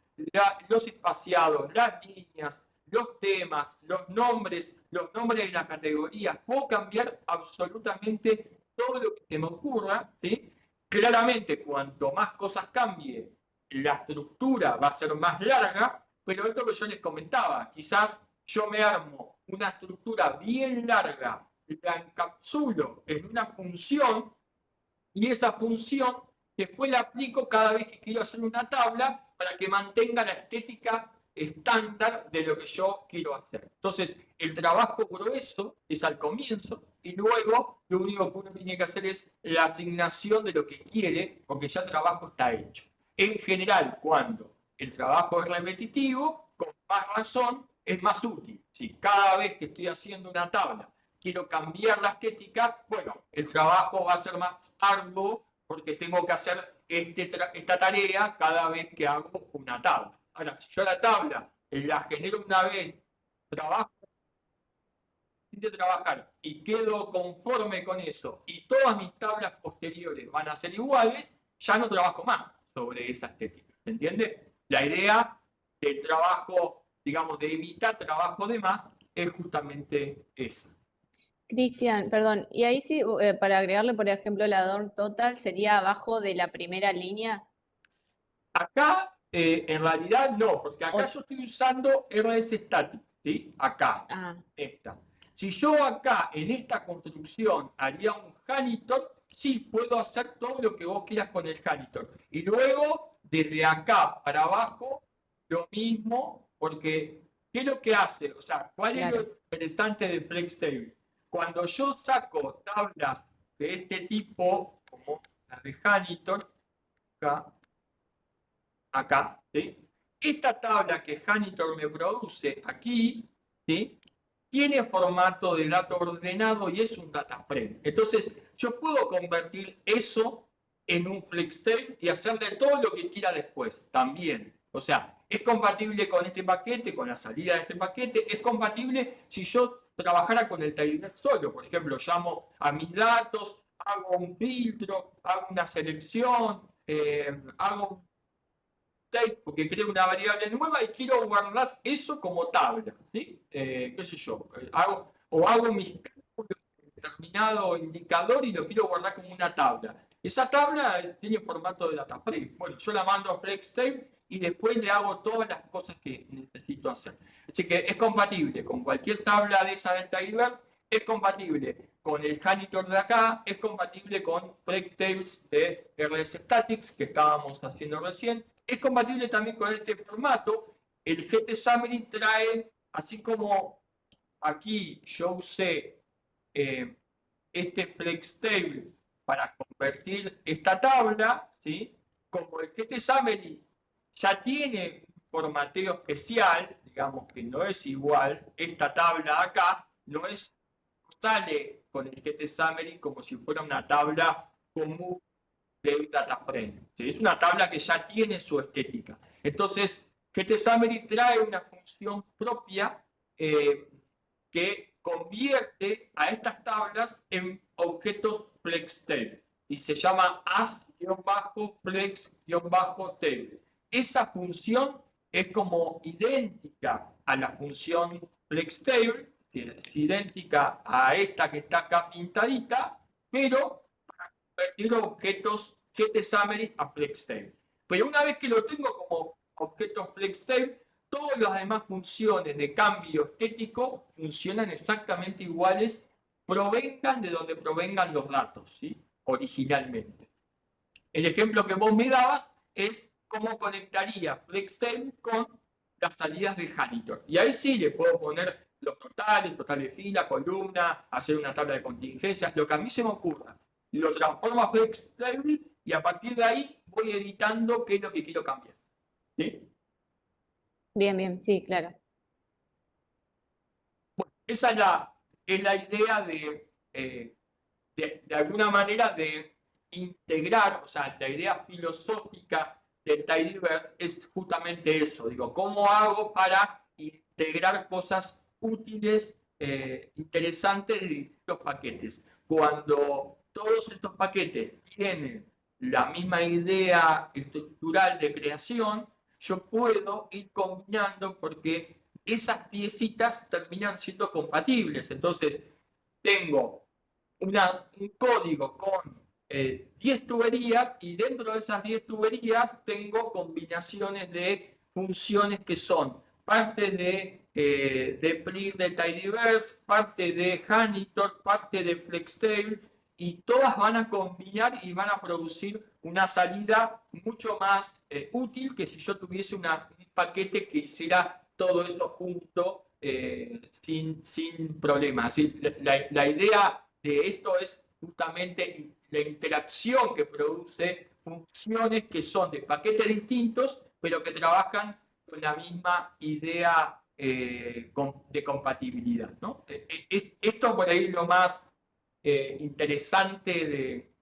los espaciados, las líneas, los temas, los nombres de las categorías. Puedo cambiar absolutamente todo lo que se me ocurra, ¿sí? Claramente, cuanto más cosas cambie, la estructura va a ser más larga, pero esto que yo les comentaba, quizás yo me armo una estructura bien larga, la encapsulo en una función y esa función después la aplico cada vez que quiero hacer una tabla para que mantenga la estética estándar de lo que yo quiero hacer. Entonces, el trabajo grueso es al comienzo y luego lo único que uno tiene que hacer es la asignación de lo que quiere, porque ya el trabajo está hecho. En general, cuando el trabajo es repetitivo, con más razón, es más útil. Si cada vez que estoy haciendo una tabla quiero cambiar la estética, bueno, el trabajo va a ser más arduo porque tengo que hacer esta tarea cada vez que hago una tabla. Ahora, si yo la tabla la genero una vez, trabajo de trabajar y quedo conforme con eso y todas mis tablas posteriores van a ser iguales, ya no trabajo más sobre esa estética. ¿Se entiende? La idea del trabajo, digamos, de evitar trabajo de más es justamente esa. Cristian, perdón, y ahí sí, para agregarle, por ejemplo, la DORM total, sería abajo de la primera línea. Acá, en realidad no, porque acá O, yo estoy usando RS Static, ¿sí? Acá, ah, esta. Si yo acá, en esta construcción, haría un janitor, sí, puedo hacer todo lo que vos quieras con el janitor. Y luego, desde acá para abajo, lo mismo, porque ¿qué es lo que hace? O sea, ¿cuál es lo Claro, interesante de FlexTable? Cuando yo saco tablas de este tipo, como las de janitor, acá, acá, ¿sí? Esta tabla que Janitor me produce aquí, ¿sí? Tiene formato de dato ordenado y es un data frame. Entonces, yo puedo convertir eso en un FlexTable y hacerle todo lo que quiera después, también. O sea, es compatible con este paquete, con la salida de este paquete, es compatible si yo trabajara con el tidyverse solo. Por ejemplo, llamo a mis datos, hago un filtro, hago una selección, hago porque creo una variable nueva y quiero guardar eso como tabla, ¿sí? ¿Qué sé yo? Hago mis cálculos en determinado indicador y lo quiero guardar como una tabla. Esa tabla tiene formato de data frame. Bueno, yo la mando a FlexTable y después le hago todas las cosas que necesito hacer. Así que es compatible con cualquier tabla de esa del tidyverse, es compatible con el janitor de acá, es compatible con FlexTables de RSStatics que estábamos haciendo recién, es compatible también con este formato. El GTSummary trae, así como aquí yo usé este FlexTable para convertir esta tabla, ¿sí? Como el GTSummary ya tiene un formateo especial, digamos que no es igual, esta tabla acá no sale con el GTSummary como si fuera una tabla común del data frame. ¿Sí? Es una tabla que ya tiene su estética. Entonces, GTSummary trae una función propia que convierte a estas tablas en objetos FlexTable y se llama as-flex-table. Esa función es como idéntica a la función FlexTable, que es idéntica a esta que está acá pintadita, pero convertir objetos GTSummary a FlexTable. Pero una vez que lo tengo como objeto FlexTable, todas las demás funciones de cambio estético funcionan exactamente iguales, provengan de donde provengan los datos, ¿sí? Originalmente. El ejemplo que vos me dabas es cómo conectaría FlexTable con las salidas de Janitor. Y ahí sí le puedo poner los totales, total de fila, columna, hacer una tabla de contingencia, lo que a mí se me ocurra. Lo transformo a FlexTable y a partir de ahí voy editando qué es lo que quiero cambiar. ¿Sí? bien, bien, sí, claro. Esa es la idea de alguna manera de integrar, o sea, la idea filosófica del tidyverse es justamente eso, digo, ¿cómo hago para integrar cosas útiles, interesantes de distintos paquetes? Cuando todos estos paquetes tienen la misma idea estructural de creación, yo puedo ir combinando porque esas piecitas terminan siendo compatibles. Entonces, tengo un código con 10 tuberías y dentro de esas 10 tuberías tengo combinaciones de funciones que son parte de PLIR de tidyverse, parte de Janitor, parte de FlexTable y todas van a combinar y van a producir una salida mucho más útil que si yo tuviese un paquete que hiciera todo eso junto sin problemas. La idea de esto es justamente la interacción que produce funciones que son de paquetes distintos, pero que trabajan con la misma idea de compatibilidad, ¿no? Esto por ahí es lo más interesante de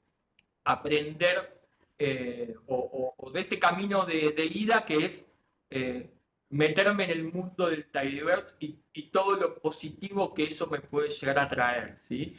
aprender o de este camino de ida que es meterme en el mundo del tidyverse y todo lo positivo que eso me puede llegar a traer, ¿sí?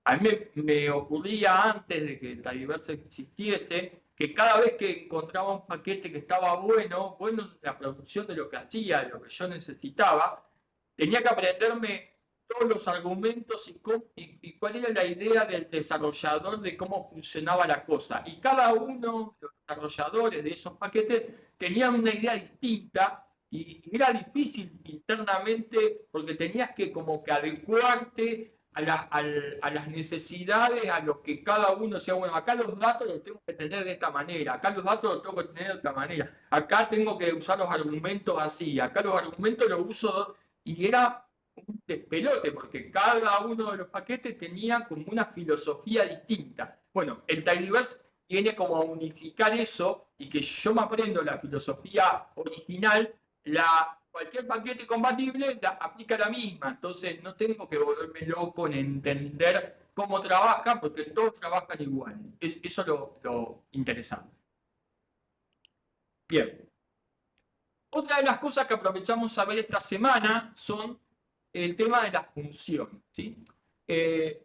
A mí me ocurría antes de que el tidyverse existiese que cada vez que encontraba un paquete que estaba bueno en la producción de lo que hacía, de lo que yo necesitaba, tenía que aprenderme todos los argumentos y cuál era la idea del desarrollador de cómo funcionaba la cosa. Y cada uno de los desarrolladores de esos paquetes tenían una idea distinta y era difícil internamente porque tenías que como que adecuarte a las necesidades, a lo que cada uno sea, bueno, acá los datos los tengo que tener de esta manera, acá los datos los tengo que tener de otra manera, acá tengo que usar los argumentos así, acá los argumentos los uso, y era un despelote, porque cada uno de los paquetes tenía como una filosofía distinta. Bueno, el Tidyverse viene como a unificar eso y que yo me aprendo la filosofía original, cualquier paquete compatible aplica la misma, entonces no tengo que volverme loco en entender cómo trabaja, porque todos trabajan igual. Eso es lo interesante. Bien. Otra de las cosas que aprovechamos a ver esta semana son el tema de las funciones. ¿Sí?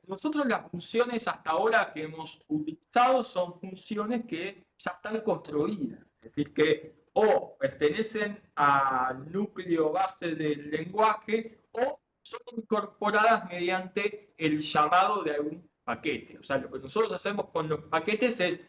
Nosotros las funciones hasta ahora que hemos utilizado son funciones que ya están construidas, es decir, que o pertenecen al núcleo base del lenguaje o son incorporadas mediante el llamado de algún paquete. O sea, lo que nosotros hacemos con los paquetes es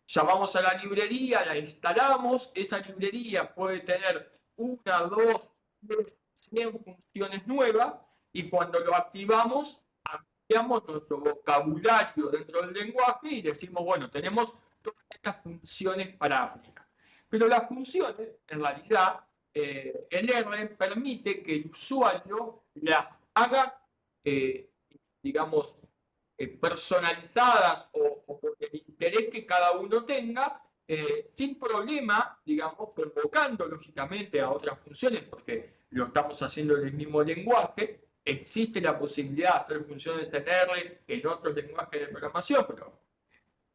llamamos a la librería, la instalamos, esa librería puede tener una, dos, tres, 100 funciones nuevas y cuando lo activamos, ampliamos nuestro vocabulario dentro del lenguaje y decimos, bueno, tenemos todas estas funciones para aplicar. Pero las funciones, en realidad, el R permite que el usuario las haga, digamos, personalizadas o por el interés que cada uno tenga, sin problema, digamos, convocando lógicamente a otras funciones, porque lo estamos haciendo en el mismo lenguaje. Existe la posibilidad de hacer funciones en R en otros lenguajes de programación, pero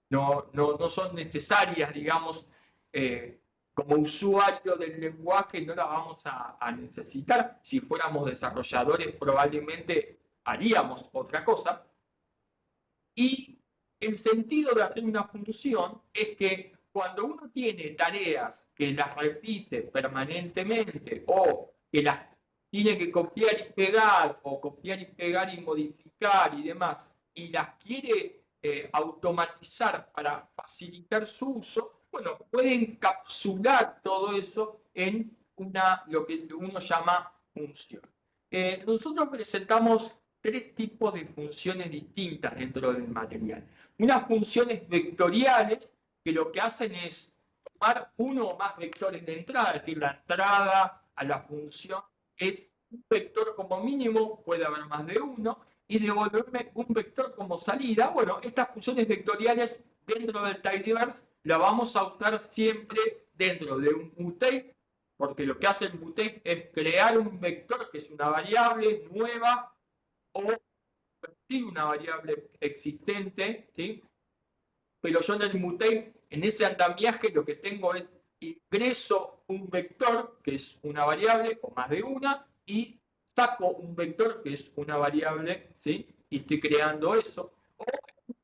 no son necesarias, digamos, como usuario del lenguaje no la vamos a necesitar. Si fuéramos desarrolladores probablemente haríamos otra cosa. Y el sentido de hacer una función es que cuando uno tiene tareas que las repite permanentemente o que las tiene que copiar y pegar o copiar y pegar y modificar y demás, y las quiere automatizar para facilitar su uso, bueno, puede encapsular todo eso en lo que uno llama función. Nosotros presentamos tres tipos de funciones distintas dentro del material. Unas funciones vectoriales que lo que hacen es tomar uno o más vectores de entrada, es decir, la entrada a la función es un vector como mínimo, puede haber más de uno, y devolverme un vector como salida. Bueno, estas funciones vectoriales dentro del Tidyverse las vamos a usar siempre dentro de un mutate, porque lo que hace el mutate es crear un vector que es una variable nueva o convertir una variable existente, ¿sí? Pero yo en el mutate, en ese andamiaje, lo que tengo es ingreso un vector, que es una variable, o más de una, y saco un vector, que es una variable, ¿sí? Y estoy creando eso. O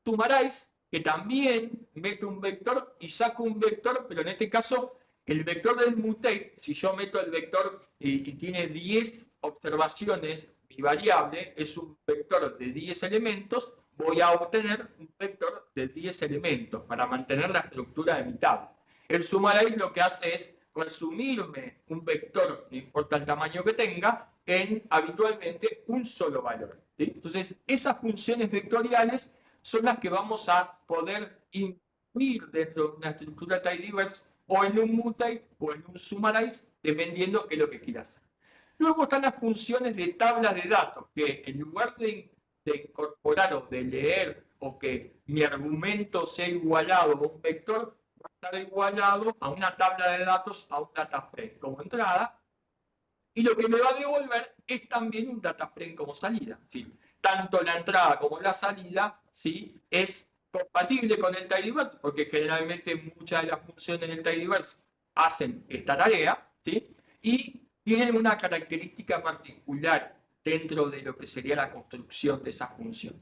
sumaráis, que también meto un vector y saco un vector, pero en este caso, el vector del mutate, si yo meto el vector y tiene 10 observaciones, mi variable es un vector de 10 elementos, voy a obtener un vector de 10 elementos para mantener la estructura de mi tabla. El summarize lo que hace es resumirme un vector, no importa el tamaño que tenga, en habitualmente un solo valor. ¿Sí? Entonces, esas funciones vectoriales son las que vamos a poder incluir dentro de una estructura Tidyverse o en un mutate o en un summarize, dependiendo de lo que quieras. Luego están las funciones de tabla de datos, que en lugar de incorporar o de leer o que mi argumento sea igualado a un vector, va a estar igualado a una tabla de datos, a un data frame como entrada, y lo que me va a devolver es también un data frame como salida. ¿Sí? Tanto la entrada como la salida, ¿sí? Es compatible con el Tidyverse, porque generalmente muchas de las funciones del Tidyverse hacen esta tarea, ¿sí? Y tienen una característica particular dentro de lo que sería la construcción de esa función.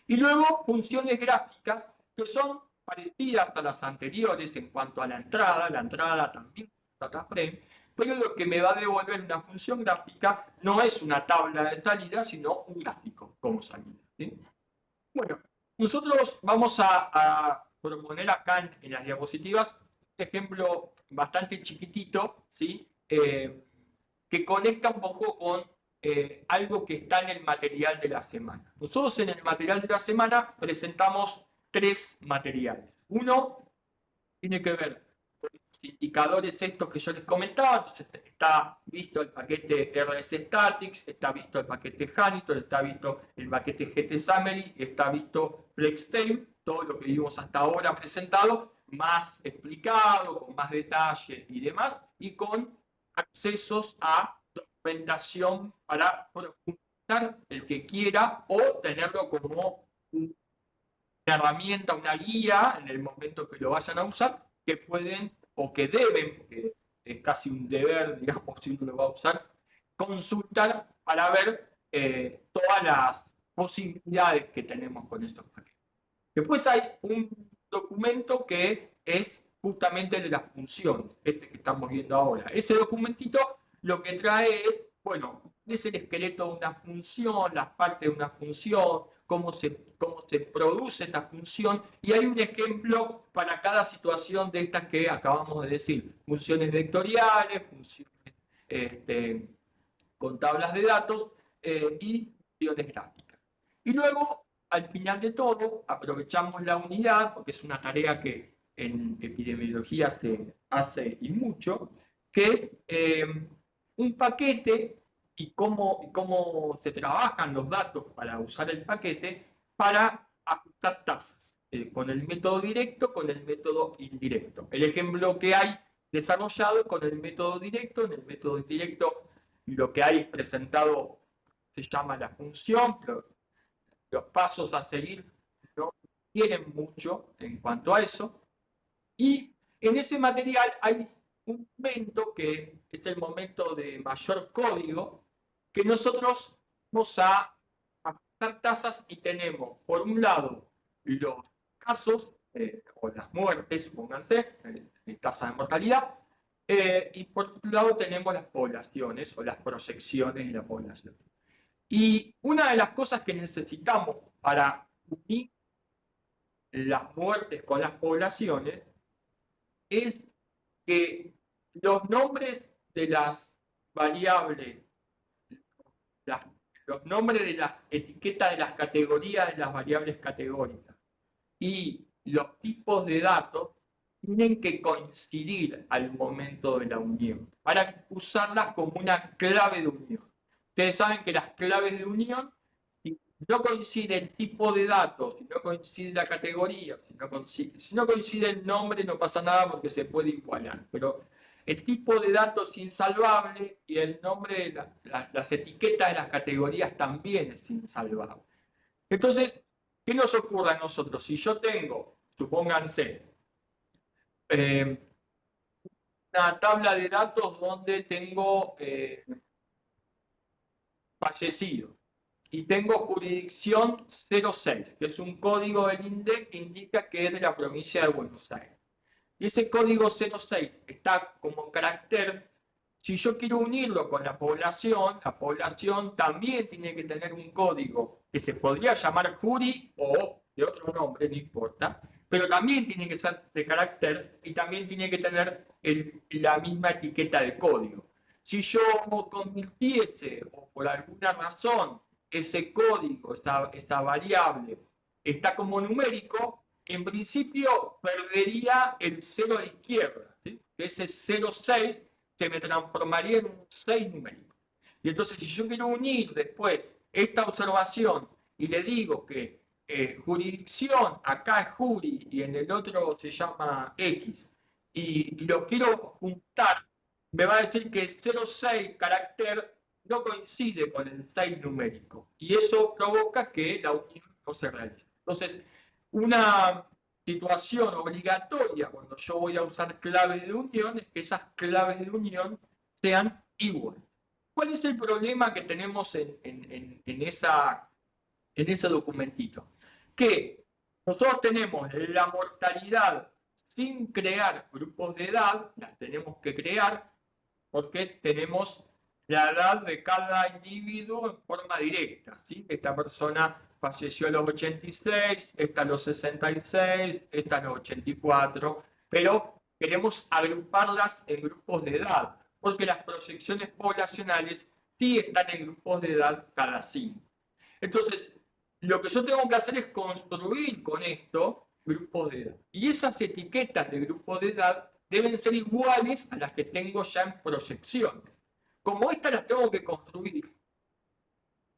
Y luego funciones gráficas que son parecidas a las anteriores en cuanto a la entrada también es un data frame, pero lo que me va a devolver una función gráfica no es una tabla de salida, sino un gráfico como salida. ¿Sí? Bueno, nosotros vamos a proponer acá en las diapositivas un ejemplo bastante chiquitito, ¿sí? que conecta un poco con algo que está en el material de la semana. Nosotros en el material de la semana presentamos 3 materiales. Uno tiene que ver con los indicadores estos que yo les comentaba. Entonces está visto el paquete RS Statics, está visto el paquete Janitor, está visto el paquete GT Summary, está visto FlexTame, todo lo que vimos hasta ahora presentado, más explicado, con más detalle y demás, y con accesos a documentación para profundizar el que quiera o tenerlo como una herramienta, una guía en el momento que lo vayan a usar, que pueden o que deben, porque es casi un deber, digamos, si uno lo va a usar, consultar para ver todas las posibilidades que tenemos con estos paquetes. Después hay un documento que es justamente de las funciones, este que estamos viendo ahora. Ese documentito lo que trae es, bueno, es el esqueleto de una función, las partes de una función, cómo se produce esta función, y hay un ejemplo para cada situación de estas que acabamos de decir. Funciones vectoriales, funciones con tablas de datos y funciones gráficas. Y luego, al final de todo, aprovechamos la unidad, porque es una tarea que en epidemiología se hace y mucho, que es un paquete y cómo se trabajan los datos para usar el paquete para ajustar tasas, con el método directo, con el método indirecto. El ejemplo que hay desarrollado con el método directo, en el método indirecto lo que hay presentado se llama la función, pero los pasos a seguir no tienen mucho en cuanto a eso. Y en ese material hay un momento que es el momento de mayor código, que nosotros vamos a ajustar tasas y tenemos, por un lado, los casos o las muertes, pónganse, tasa de mortalidad, y por otro lado tenemos las poblaciones o las proyecciones de la población. Y una de las cosas que necesitamos para unir las muertes con las poblaciones es que los nombres de las variables, las, los nombres de las etiquetas de las categorías de las variables categóricas y los tipos de datos tienen que coincidir al momento de la unión para usarlas como una clave de unión. Ustedes saben que las claves de unión, si no coincide el tipo de datos, si no coincide la categoría, si no coincide el nombre, no pasa nada porque se puede igualar. Pero el tipo de datos es insalvable y el nombre de las etiquetas de las categorías también es insalvable. Entonces, ¿qué nos ocurre a nosotros? Si yo tengo, supónganse, una tabla de datos donde tengo fallecido y tengo jurisdicción 06, que es un código del INDEC que indica que es de la provincia de Buenos Aires. Y ese código 06 está como carácter. Si yo quiero unirlo con la población también tiene que tener un código que se podría llamar Juri o de otro nombre, no importa, pero también tiene que ser de carácter y también tiene que tener la misma etiqueta de código. Si yo convirtiese o por alguna razón ese código, esta variable, está como numérico, en principio perdería el 0 a la izquierda. ¿Sí? Ese 0,6 se me transformaría en un 6 numérico. Y entonces, si yo quiero unir después esta observación y le digo que jurisdicción, acá es juri y en el otro se llama X, y lo quiero juntar, me va a decir que el 0,6 carácter no coincide con el 6 numérico. Y eso provoca que la unión no se realice. Entonces, una situación obligatoria cuando yo voy a usar claves de unión es que esas claves de unión sean iguales. ¿Cuál es el problema que tenemos en ese documentito? Que nosotros tenemos la mortalidad sin crear grupos de edad, las tenemos que crear porque tenemos la edad de cada individuo en forma directa. ¿Sí? Esta persona falleció a los 86, esta a los 66, esta a los 84, pero queremos agruparlas en grupos de edad. porque las proyecciones poblacionales sí están en grupos de edad cada 5. Entonces, lo que yo tengo que hacer es construir con esto grupos de edad. Y esas etiquetas de grupos de edad deben ser iguales a las que tengo ya en proyecciones. Como estas las tengo que construir,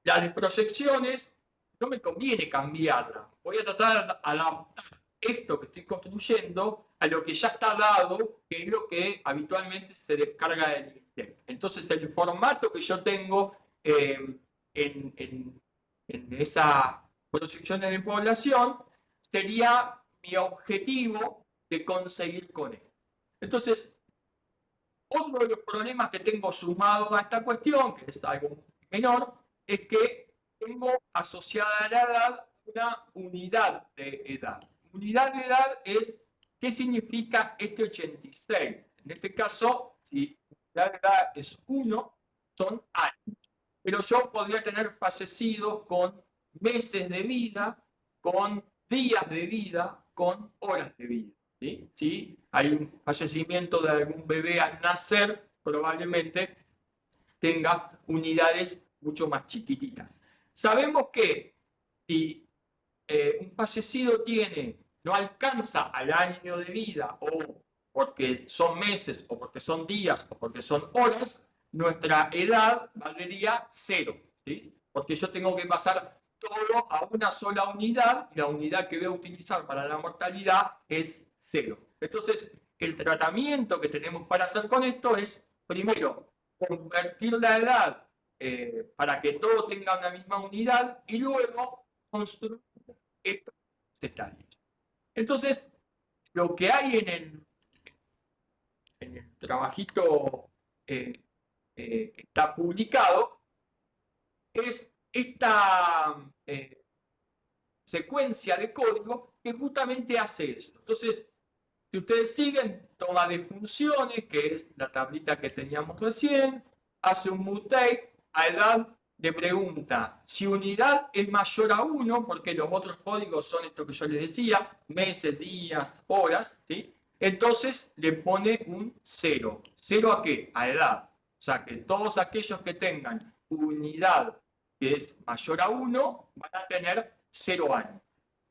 las de proyecciones no me conviene cambiarla. Voy a tratar de adaptar esto que estoy construyendo a lo que ya está dado, que es lo que habitualmente se descarga del INTEC. Entonces, el formato que yo tengo en esa proyección de población sería mi objetivo de conseguir con él. Entonces, otro de los problemas que tengo sumado a esta cuestión, que es algo menor, es que tengo asociada a la edad una unidad de edad. Unidad de edad es, ¿qué significa este 86? En este caso, si la edad es 1, son años. Pero yo podría tener fallecidos con meses de vida, con días de vida, con horas de vida. ¿Sí? Si hay un fallecimiento de algún bebé al nacer, probablemente tenga unidades mucho más chiquititas. Sabemos que si un fallecido no alcanza al año de vida, o porque son meses, o porque son días, o porque son horas, nuestra edad valdría 0, ¿sí? Porque yo tengo que pasar todo a una sola unidad, y la unidad que voy a utilizar para la mortalidad es 0. Entonces, el tratamiento que tenemos para hacer con esto es, primero, convertir la edad para que todo tenga una misma unidad, y luego construir estos detalles. Entonces, lo que hay en el trabajito que está publicado es esta secuencia de código que justamente hace eso. Entonces, si ustedes siguen, toma de funciones, que es la tablita que teníamos recién, hace un mutate, a edad le pregunta si unidad es mayor a 1, porque los otros códigos son esto que yo les decía, meses, días, horas, ¿sí? Entonces le pone un 0. ¿0 a qué? A edad. O sea que todos aquellos que tengan unidad que es mayor a 1 van a tener 0 años.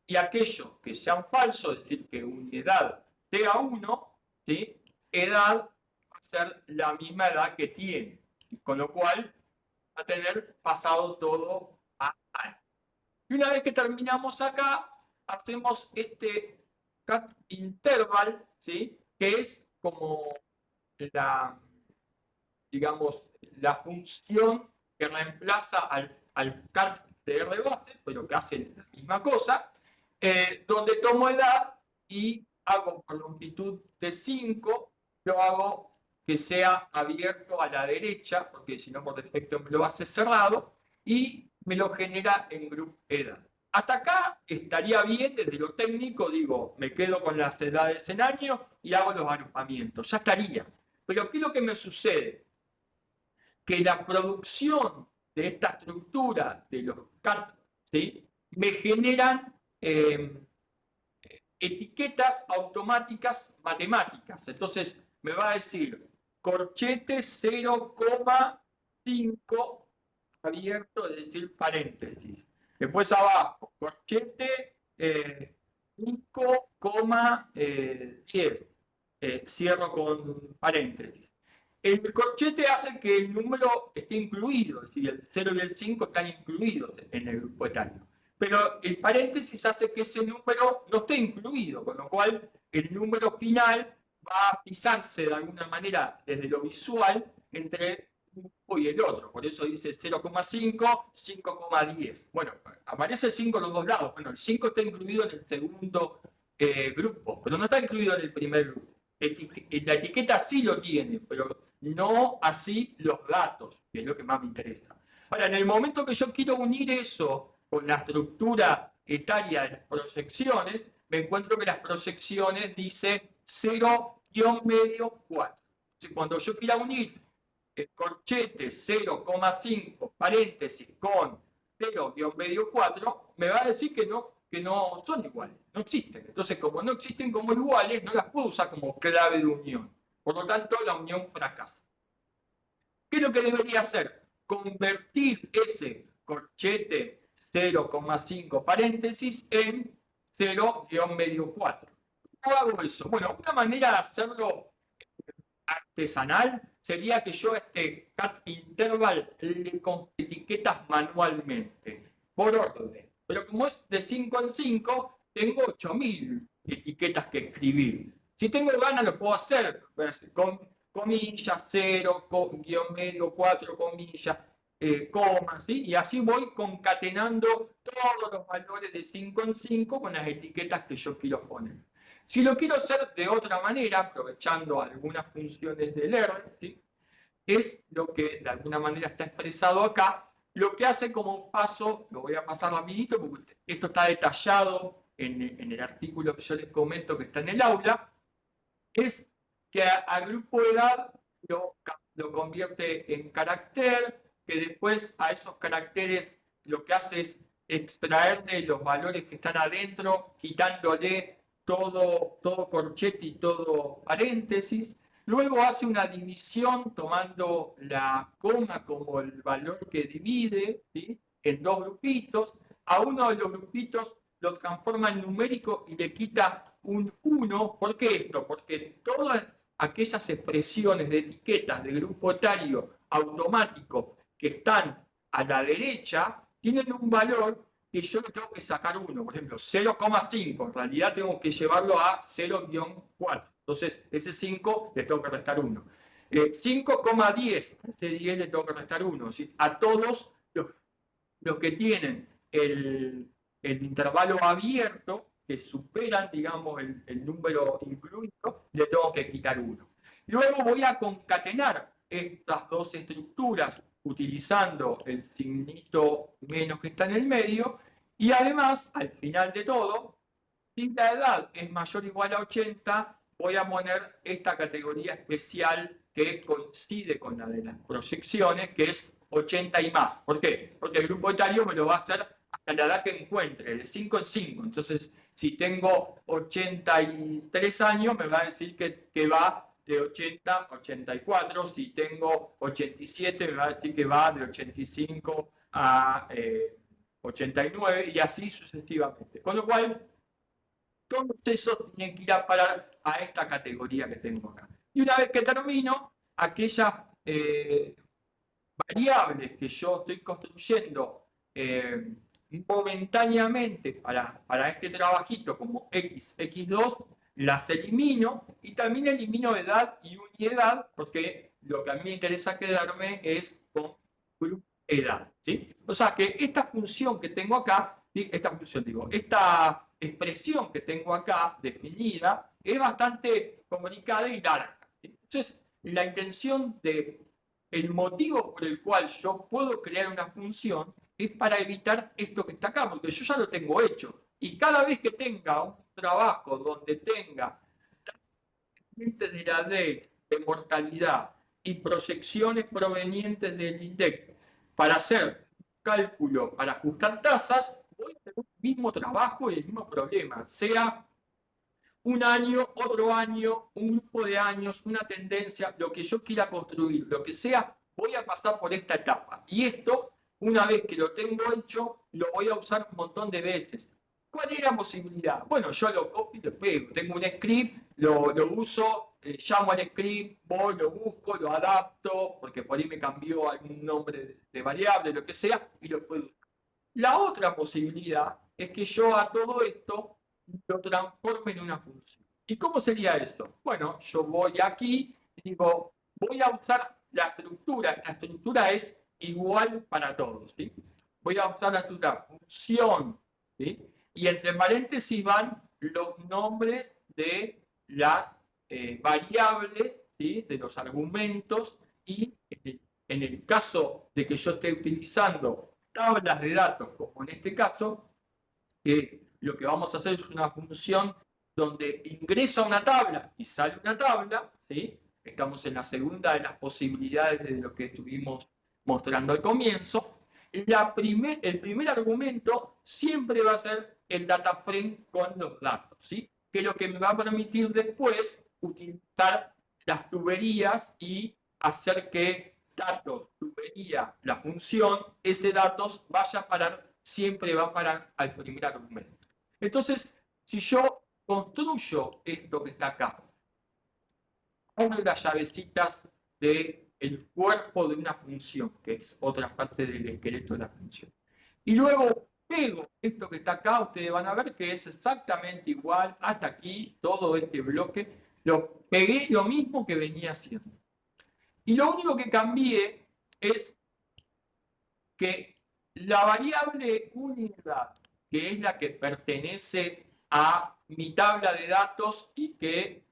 Y aquellos que sean falsos, es decir, que unidad sea 1, ¿sí? Edad va a ser la misma edad que tiene. Con lo cual va a tener pasado todo a años. Y una vez que terminamos acá, hacemos este cut interval, ¿sí? Que es como la, digamos, la función que reemplaza al cut de R base, pero que hace la misma cosa, donde tomo edad y hago por longitud de 5, lo hago que sea abierto a la derecha, porque si no por defecto me lo hace cerrado, y me lo genera en grupo edad. Hasta acá estaría bien desde lo técnico, digo, me quedo con las edades en años y hago los agrupamientos, ya estaría. Pero ¿qué es lo que me sucede? Que la producción de esta estructura de los CAT, ¿sí? Me generan etiquetas automáticas matemáticas. Entonces me va a decir corchete 0,5 abierto, es decir, paréntesis. Después abajo, corchete 5,10, cierro con paréntesis. El corchete hace que el número esté incluido, es decir, el 0 y el 5 están incluidos en el grupo etario. Pero el paréntesis hace que ese número no esté incluido, con lo cual el número final va a pisarse de alguna manera desde lo visual entre un grupo y el otro. Por eso dice 0,5, 5,10. Bueno, aparece el 5 en los dos lados. Bueno, el 5 está incluido en el segundo grupo, pero no está incluido en el primer grupo. La etiqueta sí lo tiene, pero no así los datos, que es lo que más me interesa. Ahora, en el momento que yo quiero unir eso con la estructura etaria de las proyecciones, me encuentro que las proyecciones dice 0-medio 4. Entonces, cuando yo quiera unir el corchete 0,5 paréntesis con 0-medio 4, me va a decir que no son iguales, no existen. Entonces, como no existen como iguales, no las puedo usar como clave de unión. Por lo tanto, la unión fracasa. ¿Qué es lo que debería hacer? Convertir ese corchete 0,5 paréntesis en 0-4. ¿Cómo hago eso? Bueno, una manera de hacerlo artesanal sería que yo este cat interval le con etiquetas manualmente, por orden. Pero como es de 5 en 5, tengo 8000 etiquetas que escribir. Si tengo ganas lo puedo hacer con comillas, 0, guión medio, 4 comillas, comas, ¿sí? Y así voy concatenando todos los valores de 5 en 5 con las etiquetas que yo quiero poner. Si lo quiero hacer de otra manera, aprovechando algunas funciones del R, ¿sí? Es lo que de alguna manera está expresado acá, lo que hace como paso, lo voy a pasar rapidito porque esto está detallado en el artículo que yo les comento que está en el aula, es que a grupo de edad lo convierte en carácter, que después a esos caracteres lo que hace es extraerle los valores que están adentro, quitándole todo corchete y todo paréntesis. Luego hace una división tomando la coma como el valor que divide, ¿sí? En dos grupitos. A uno de los grupitos lo transforma en numérico y le quita un 1. ¿Por qué esto? Porque todas aquellas expresiones de etiquetas de grupo etario automático que están a la derecha tienen un valor que yo le tengo que sacar 1. Por ejemplo, 0,5. En realidad tengo que llevarlo a 0-4. Entonces, ese 5 le tengo que restar 1. 5,10. Ese 10 le tengo que restar 1. A todos los que tienen el intervalo abierto, que superan, digamos, el número incluido, le tengo que quitar 1. Luego voy a concatenar estas dos estructuras utilizando el signito menos que está en el medio, y además, al final de todo, si la edad es mayor o igual a 80, voy a poner esta categoría especial que coincide con la de las proyecciones, que es 80 y más. ¿Por qué? Porque el grupo etario me lo va a hacer hasta la edad que encuentre, de 5 en 5. Entonces, si tengo 83 años, me va a decir que va de 80 a 84. Si tengo 87, me va a decir que va de 85 a 89 y así sucesivamente. Con lo cual, todos esos tienen que ir a parar a esta categoría que tengo acá. Y una vez que termino, aquellas variables que yo estoy construyendo momentáneamente para este trabajito como X, X2, las elimino y también elimino edad y uniedad porque lo que a mí me interesa quedarme es con grupo edad. ¿Sí? O sea que esta función que tengo acá, esta función digo, esta expresión que tengo acá definida es bastante comunicada y larga. ¿Sí? Entonces, la intención de el motivo por el cual yo puedo crear una función es para evitar esto que está acá, porque yo ya lo tengo hecho. Y cada vez que tenga un trabajo donde tenga límites de la D, de mortalidad y proyecciones provenientes del INDEC para hacer un cálculo, para ajustar tasas, voy a tener el mismo trabajo y el mismo problema, sea un año, otro año, un grupo de años, una tendencia, lo que yo quiera construir, lo que sea, voy a pasar por esta etapa. Y esto, una vez que lo tengo hecho, lo voy a usar un montón de veces. ¿Cuál es la posibilidad? Bueno, yo lo copio y lo pego. Tengo un script, lo uso, llamo al script, voy, lo busco, lo adapto, porque por ahí me cambió algún nombre de variable, lo que sea, y lo puedo usar. La otra posibilidad es que yo a todo esto lo transforme en una función. ¿Y cómo sería esto? Bueno, yo voy aquí y digo, voy a usar la estructura es igual para todos, ¿sí? Voy a usar la estructura función, ¿sí? Y entre paréntesis van los nombres de las variables, ¿sí? De los argumentos, y en el caso de que yo esté utilizando tablas de datos, como en este caso, que lo que vamos a hacer es una función donde ingresa una tabla y sale una tabla, ¿sí? Estamos en la segunda de las posibilidades de lo que estuvimos mostrando al comienzo. El primer argumento siempre va a ser el data frame con los datos, ¿sí? Que es lo que me va a permitir después utilizar las tuberías y hacer que datos tubería la función, ese datos vaya a parar, siempre va a parar al primer argumento. Entonces, si yo construyo esto que está acá, una de las llavecitas del cuerpo de una función, que es otra parte del esqueleto de la función. Y luego pego esto que está acá, ustedes van a ver que es exactamente igual hasta aquí, todo este bloque, lo pegué lo mismo que venía haciendo. Y lo único que cambié es que la variable unidad, que es la que pertenece a mi tabla de datos y que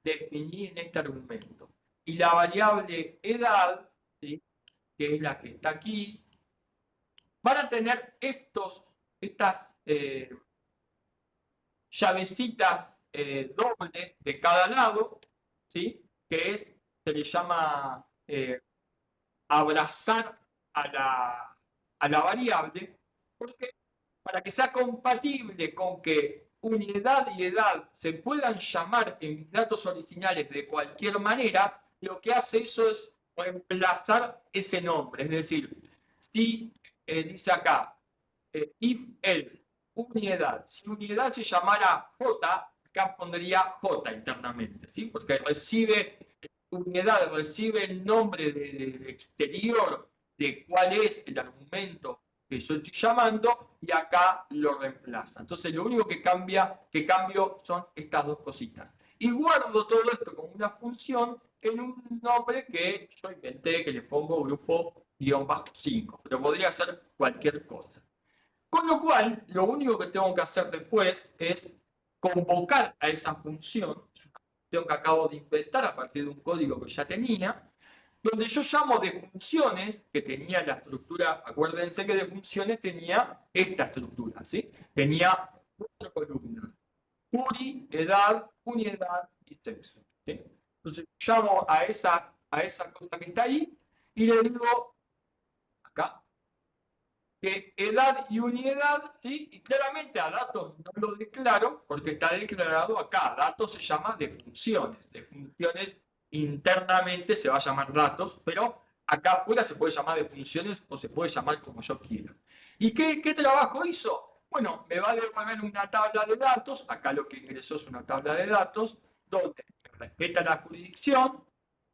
definí en este argumento, y la variable edad, ¿sí?, que es la que está aquí, van a tener estas llavecitas dobles de cada lado, ¿sí?, que se le llama abrazar a la variable, porque para que sea compatible con que unidad y edad se puedan llamar en mis datos originales de cualquier manera, lo que hace eso es reemplazar ese nombre. Es decir, si dice acá, if else, unidad, si unidad se llamara J, acá pondría J internamente, ¿sí? Porque unidad recibe el nombre del exterior de cuál es el argumento que yo estoy llamando y acá lo reemplaza. Entonces lo único que cambio son estas dos cositas. Y guardo todo esto como una función en un nombre que yo inventé, que le pongo grupo-5, pero podría ser cualquier cosa. Con lo cual, lo único que tengo que hacer después es convocar a esa función que acabo de inventar a partir de un código que ya tenía, donde yo llamo de funciones, que tenía la estructura, acuérdense que de funciones tenía esta estructura, ¿sí? Tenía 4 columnas: URI, edad, unidad y sexo, ¿sí? Entonces llamo a esa cosa que está ahí y le digo, acá, que edad y unidad, ¿sí? Y claramente a datos no lo declaro porque está declarado acá. Datos se llama de funciones. De funciones internamente se va a llamar datos, pero acá afuera se puede llamar de funciones o se puede llamar como yo quiera. ¿Y qué trabajo hizo? Bueno, me va a devolver una tabla de datos. Acá lo que ingresó es una tabla de datos donde me respeta la jurisdicción,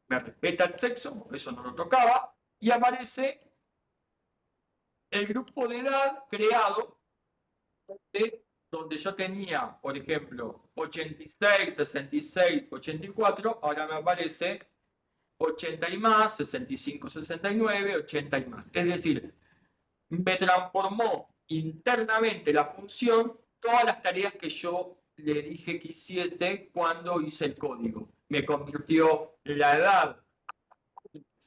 me respeta el sexo, porque eso no lo tocaba, y aparece el grupo de edad creado donde yo tenía, por ejemplo, 86, 66, 84, ahora me aparece 80 y más, 65, 69, 80 y más. Es decir, me transformó internamente la función todas las tareas que yo le dije que hiciese cuando hice el código. Me convirtió la edad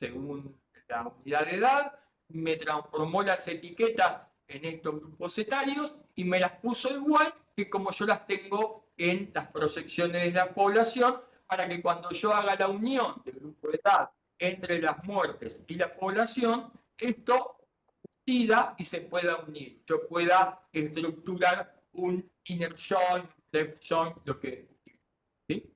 según la unidad de edad, me transformó las etiquetas en estos grupos etarios y me las puso igual que como yo las tengo en las proyecciones de la población, para que cuando yo haga la unión del grupo de edad entre las muertes y la población, esto coincida y se pueda unir. Yo pueda estructurar un inner join, left join, lo que... ¿sí?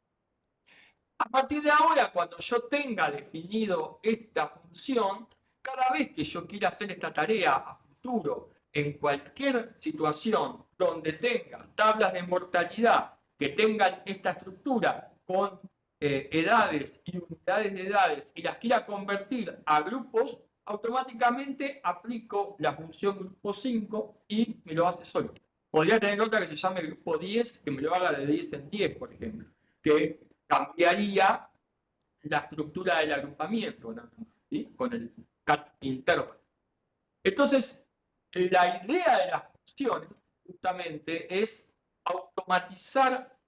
A partir de ahora, cuando yo tenga definido esta función, cada vez que yo quiera hacer esta tarea a futuro, en cualquier situación donde tenga tablas de mortalidad que tengan esta estructura con edades y unidades de edades y las quiera convertir a grupos, automáticamente aplico la función grupo 5 y me lo hace solo. Podría tener otra que se llame grupo 10, que me lo haga de 10 en 10, por ejemplo, que cambiaría la estructura del agrupamiento, ¿no? ¿Sí? Con el cat interval. Entonces, la idea de las funciones justamente es automatizar,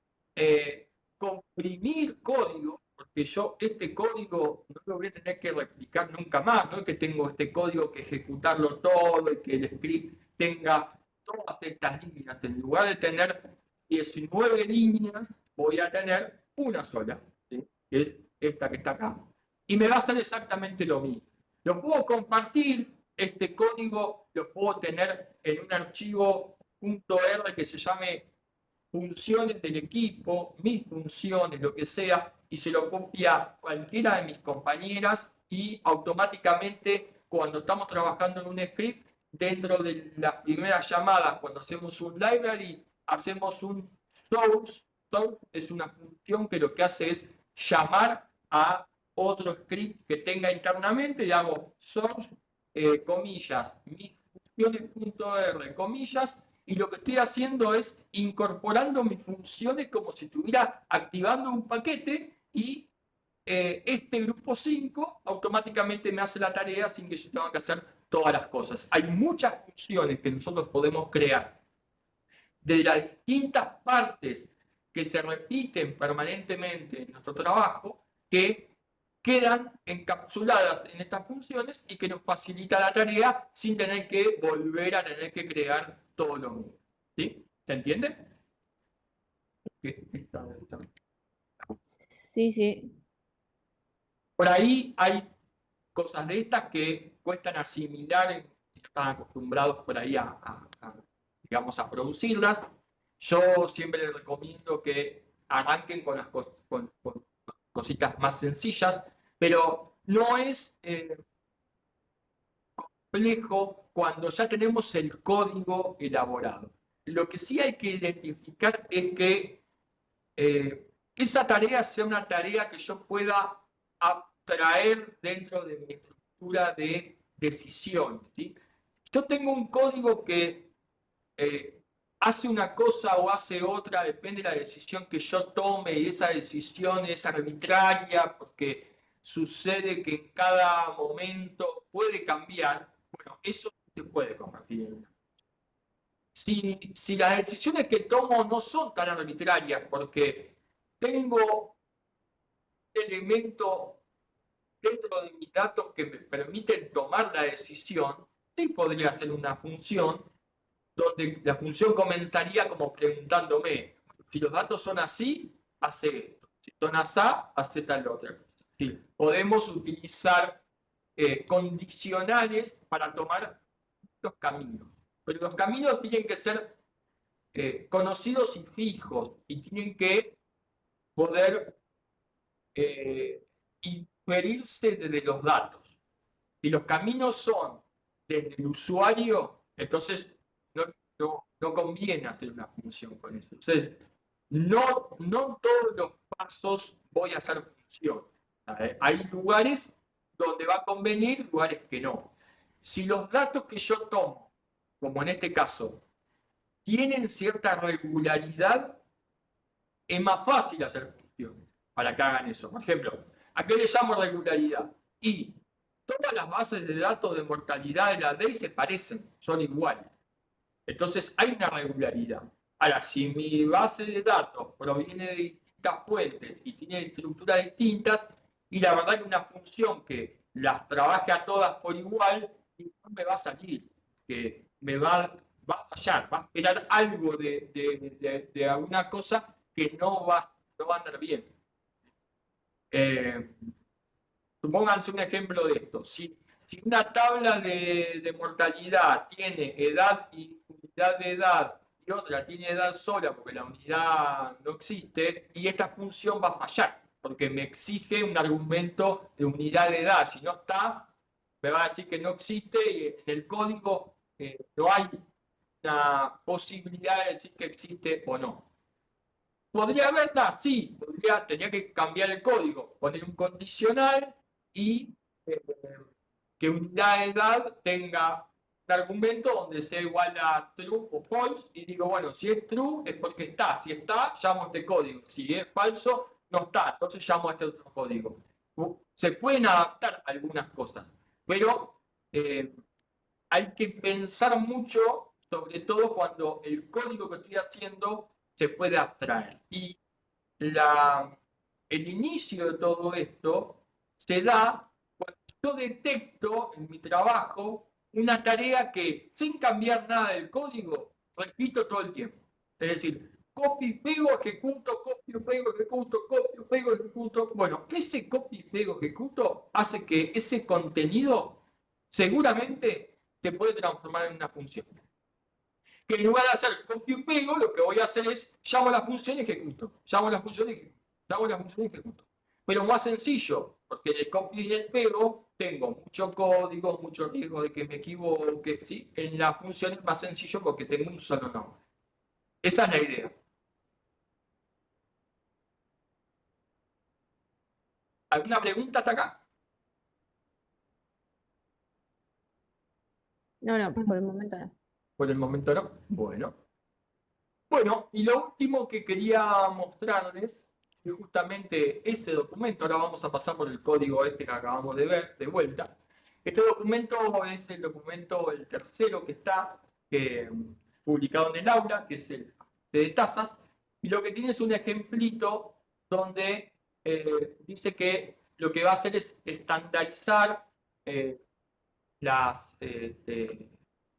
comprimir código, porque yo este código no lo voy a tener que replicar nunca más, no es que tengo este código que ejecutarlo todo y que el script tenga todas estas líneas. En lugar de tener 19 líneas, voy a tener una sola, ¿sí?, que es esta que está acá. Y me va a hacer exactamente lo mismo. Lo puedo compartir, este código lo puedo tener en un archivo .r que se llame funciones del equipo, mis funciones, lo que sea, y se lo copia cualquiera de mis compañeras y automáticamente cuando estamos trabajando en un script, dentro de las primeras llamadas, cuando hacemos un library, hacemos un source. Source es una función que lo que hace es llamar a otro script que tenga internamente y hago source, comillas, mis funciones.r, comillas, y lo que estoy haciendo es incorporando mis funciones como si estuviera activando un paquete y este grupo 5 automáticamente me hace la tarea sin que yo tenga que hacer todas las cosas. Hay muchas funciones que nosotros podemos crear de las distintas partes que se repiten permanentemente en nuestro trabajo, que quedan encapsuladas en estas funciones y que nos facilita la tarea sin tener que volver a tener que crear todo lo mismo. ¿Sí? ¿Se entiende? Sí, sí. Por ahí hay cosas de estas que cuestan asimilar, si no están acostumbrados por ahí digamos, a producirlas. Yo siempre les recomiendo que arranquen con las con cositas más sencillas, pero no es complejo cuando ya tenemos el código elaborado. Lo que sí hay que identificar es que esa tarea sea una tarea que yo pueda abstraer dentro de mi estructura de decisión. ¿Sí? Yo tengo un código que hace una cosa o hace otra, depende de la decisión que yo tome, y esa decisión es arbitraria porque sucede que en cada momento puede cambiar. Bueno, eso se puede convertir en una. Si las decisiones que tomo no son tan arbitrarias porque tengo elemento dentro de mis datos que me permiten tomar la decisión, sí podría ser una función donde la función comenzaría como preguntándome, si los datos son así, hace esto, si son asá, hace tal otra cosa. Sí, podemos utilizar condicionales para tomar los caminos, pero los caminos tienen que ser conocidos y fijos y tienen que poder inferirse desde los datos. Si los caminos son desde el usuario, entonces no conviene hacer una función con eso. Entonces, no todos los pasos voy a hacer función. Hay lugares donde va a convenir, lugares que no. Si los datos que yo tomo, como en este caso, tienen cierta regularidad, es más fácil hacer funciones para que hagan eso. Por ejemplo, ¿a qué le llamo regularidad? Y todas las bases de datos de mortalidad de la ley se parecen, son iguales. Entonces hay una regularidad. Ahora, si mi base de datos proviene de distintas fuentes y tiene estructuras distintas, y la verdad que una función que las trabaje a todas por igual, no me va a salir, que va a fallar, va a esperar algo de alguna cosa que no va a andar bien. Eh, Supónganse un ejemplo de esto. Si una tabla de mortalidad tiene edad y unidad de edad y otra tiene edad sola porque la unidad no existe, y esta función va a fallar porque me exige un argumento de unidad de edad. Si no está, me va a decir que no existe y en el código no hay una posibilidad de decir que existe o no. ¿Podría haberla? Sí, tenía que cambiar el código, poner un condicional y eh, que unidad de edad tenga un argumento donde sea igual a true o false y digo, bueno, si es true es porque está, si está, llamo a este código, si es falso, no está, entonces llamo a este otro código. Se pueden adaptar algunas cosas, pero hay que pensar mucho, sobre todo cuando el código que estoy haciendo se puede abstraer. Y la, el inicio de todo esto se da cuando yo detecto en mi trabajo una tarea que sin cambiar nada del código repito todo el tiempo. Es decir, copy, pego, ejecuto, copy, pego, ejecuto, copy, pego, ejecuto. Bueno, ese copy, pego, ejecuto hace que ese contenido seguramente se puede transformar en una función. Que en lugar de hacer copy y pego, lo que voy a hacer es llamo la función y ejecuto. Llamo la función y ejecuto. Llamo la función y ejecuto. pero más sencillo, porque en el copy y en el pego tengo mucho código, mucho riesgo de que me equivoque, ¿sí? En la función es más sencillo porque tengo un solo nombre. Esa es la idea. ¿Alguna pregunta hasta acá? No, por el momento no. Por el momento no. Bueno. Bueno, y lo último que quería mostrarles es justamente ese documento. Ahora vamos a pasar por el código este que acabamos de ver de vuelta. Este documento es el documento, el tercero que está publicado en el aula, que es el de tasas, y lo que tiene es un ejemplito donde dice que lo que va a hacer es estandarizar eh, las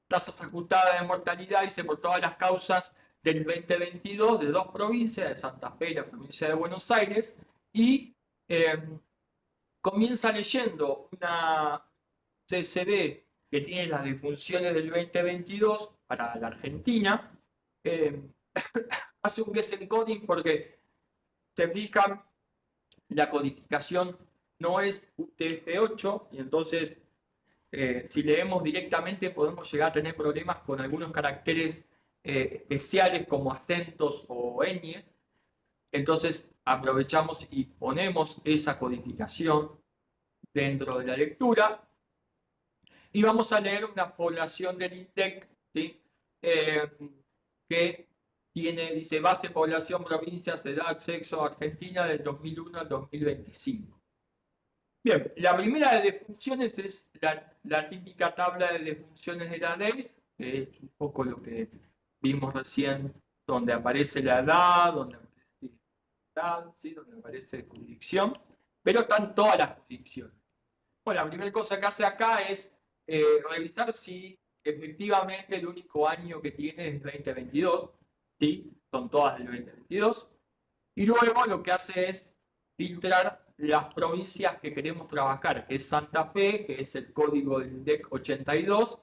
tasas ajustadas de mortalidad, dice, por todas las causas del 2022 de dos provincias, de Santa Fe y la provincia de Buenos Aires, y comienza leyendo una CSV que tiene las defunciones del 2022 para la Argentina. eh, Hace un guess encoding porque se fijan, la codificación no es UTF-8 y entonces si leemos directamente podemos llegar a tener problemas con algunos caracteres especiales como acentos o ñes. Entonces aprovechamos y ponemos esa codificación dentro de la lectura y vamos a leer una población del INDEC, ¿sí? Eh, que dice base población, provincias, edad, sexo, Argentina del 2001 al 2025. Bien, la primera de defunciones es la típica tabla de defunciones de la ley, que es un poco lo que vimos recién, donde aparece la edad, donde aparece la edad, ¿sí? Donde aparece jurisdicción, pero están todas las jurisdicciones. Bueno, la primera cosa que hace acá es revisar si efectivamente el único año que tiene es 2022, ¿sí? Son todas del 2022. Y luego lo que hace es filtrar las provincias que queremos trabajar, que es Santa Fe, que es el código del INDEC 82,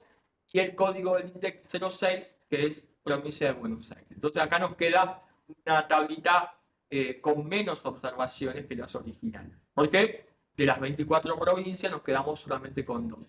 y el código del INDEC 06, que es provincia de Buenos Aires. Entonces acá nos queda una tablita con menos observaciones que las originales. ¿Por qué? De las 24 provincias nos quedamos solamente con 2.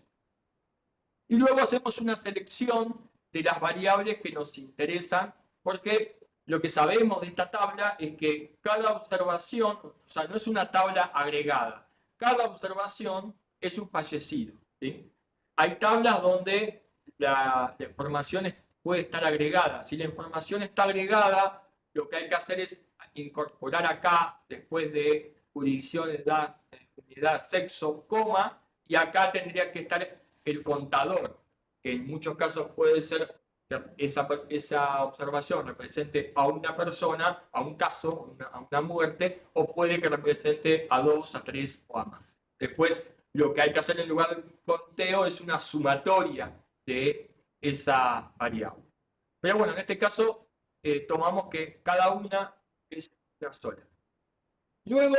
Y luego hacemos una selección de las variables que nos interesan, porque lo que sabemos de esta tabla es que cada observación, o sea, no es una tabla agregada, cada observación es un fallecido, ¿sí? Hay tablas donde la información puede estar agregada. Si la información está agregada, lo que hay que hacer es incorporar acá, después de jurisdicción, edad, sexo, coma, y acá tendría que estar el contador, que en muchos casos puede ser que esa observación represente a una persona, a un caso, a una muerte, o puede que represente a 2, a 3 o a más. Después, lo que hay que hacer en lugar de un conteo es una sumatoria de esa variable. Pero bueno, en este caso tomamos que cada una es una sola. Luego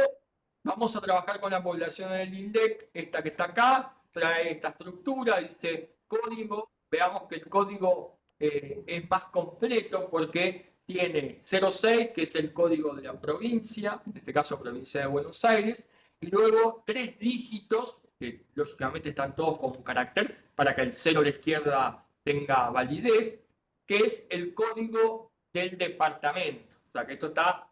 vamos a trabajar con la población del INDEC, esta que está acá, trae esta estructura, dice código, veamos que el código es más completo porque tiene 06, que es el código de la provincia, en este caso provincia de Buenos Aires, y luego 3 dígitos, que lógicamente están todos con un carácter, para que el 0 a la izquierda tenga validez, que es el código del departamento. O sea que esto está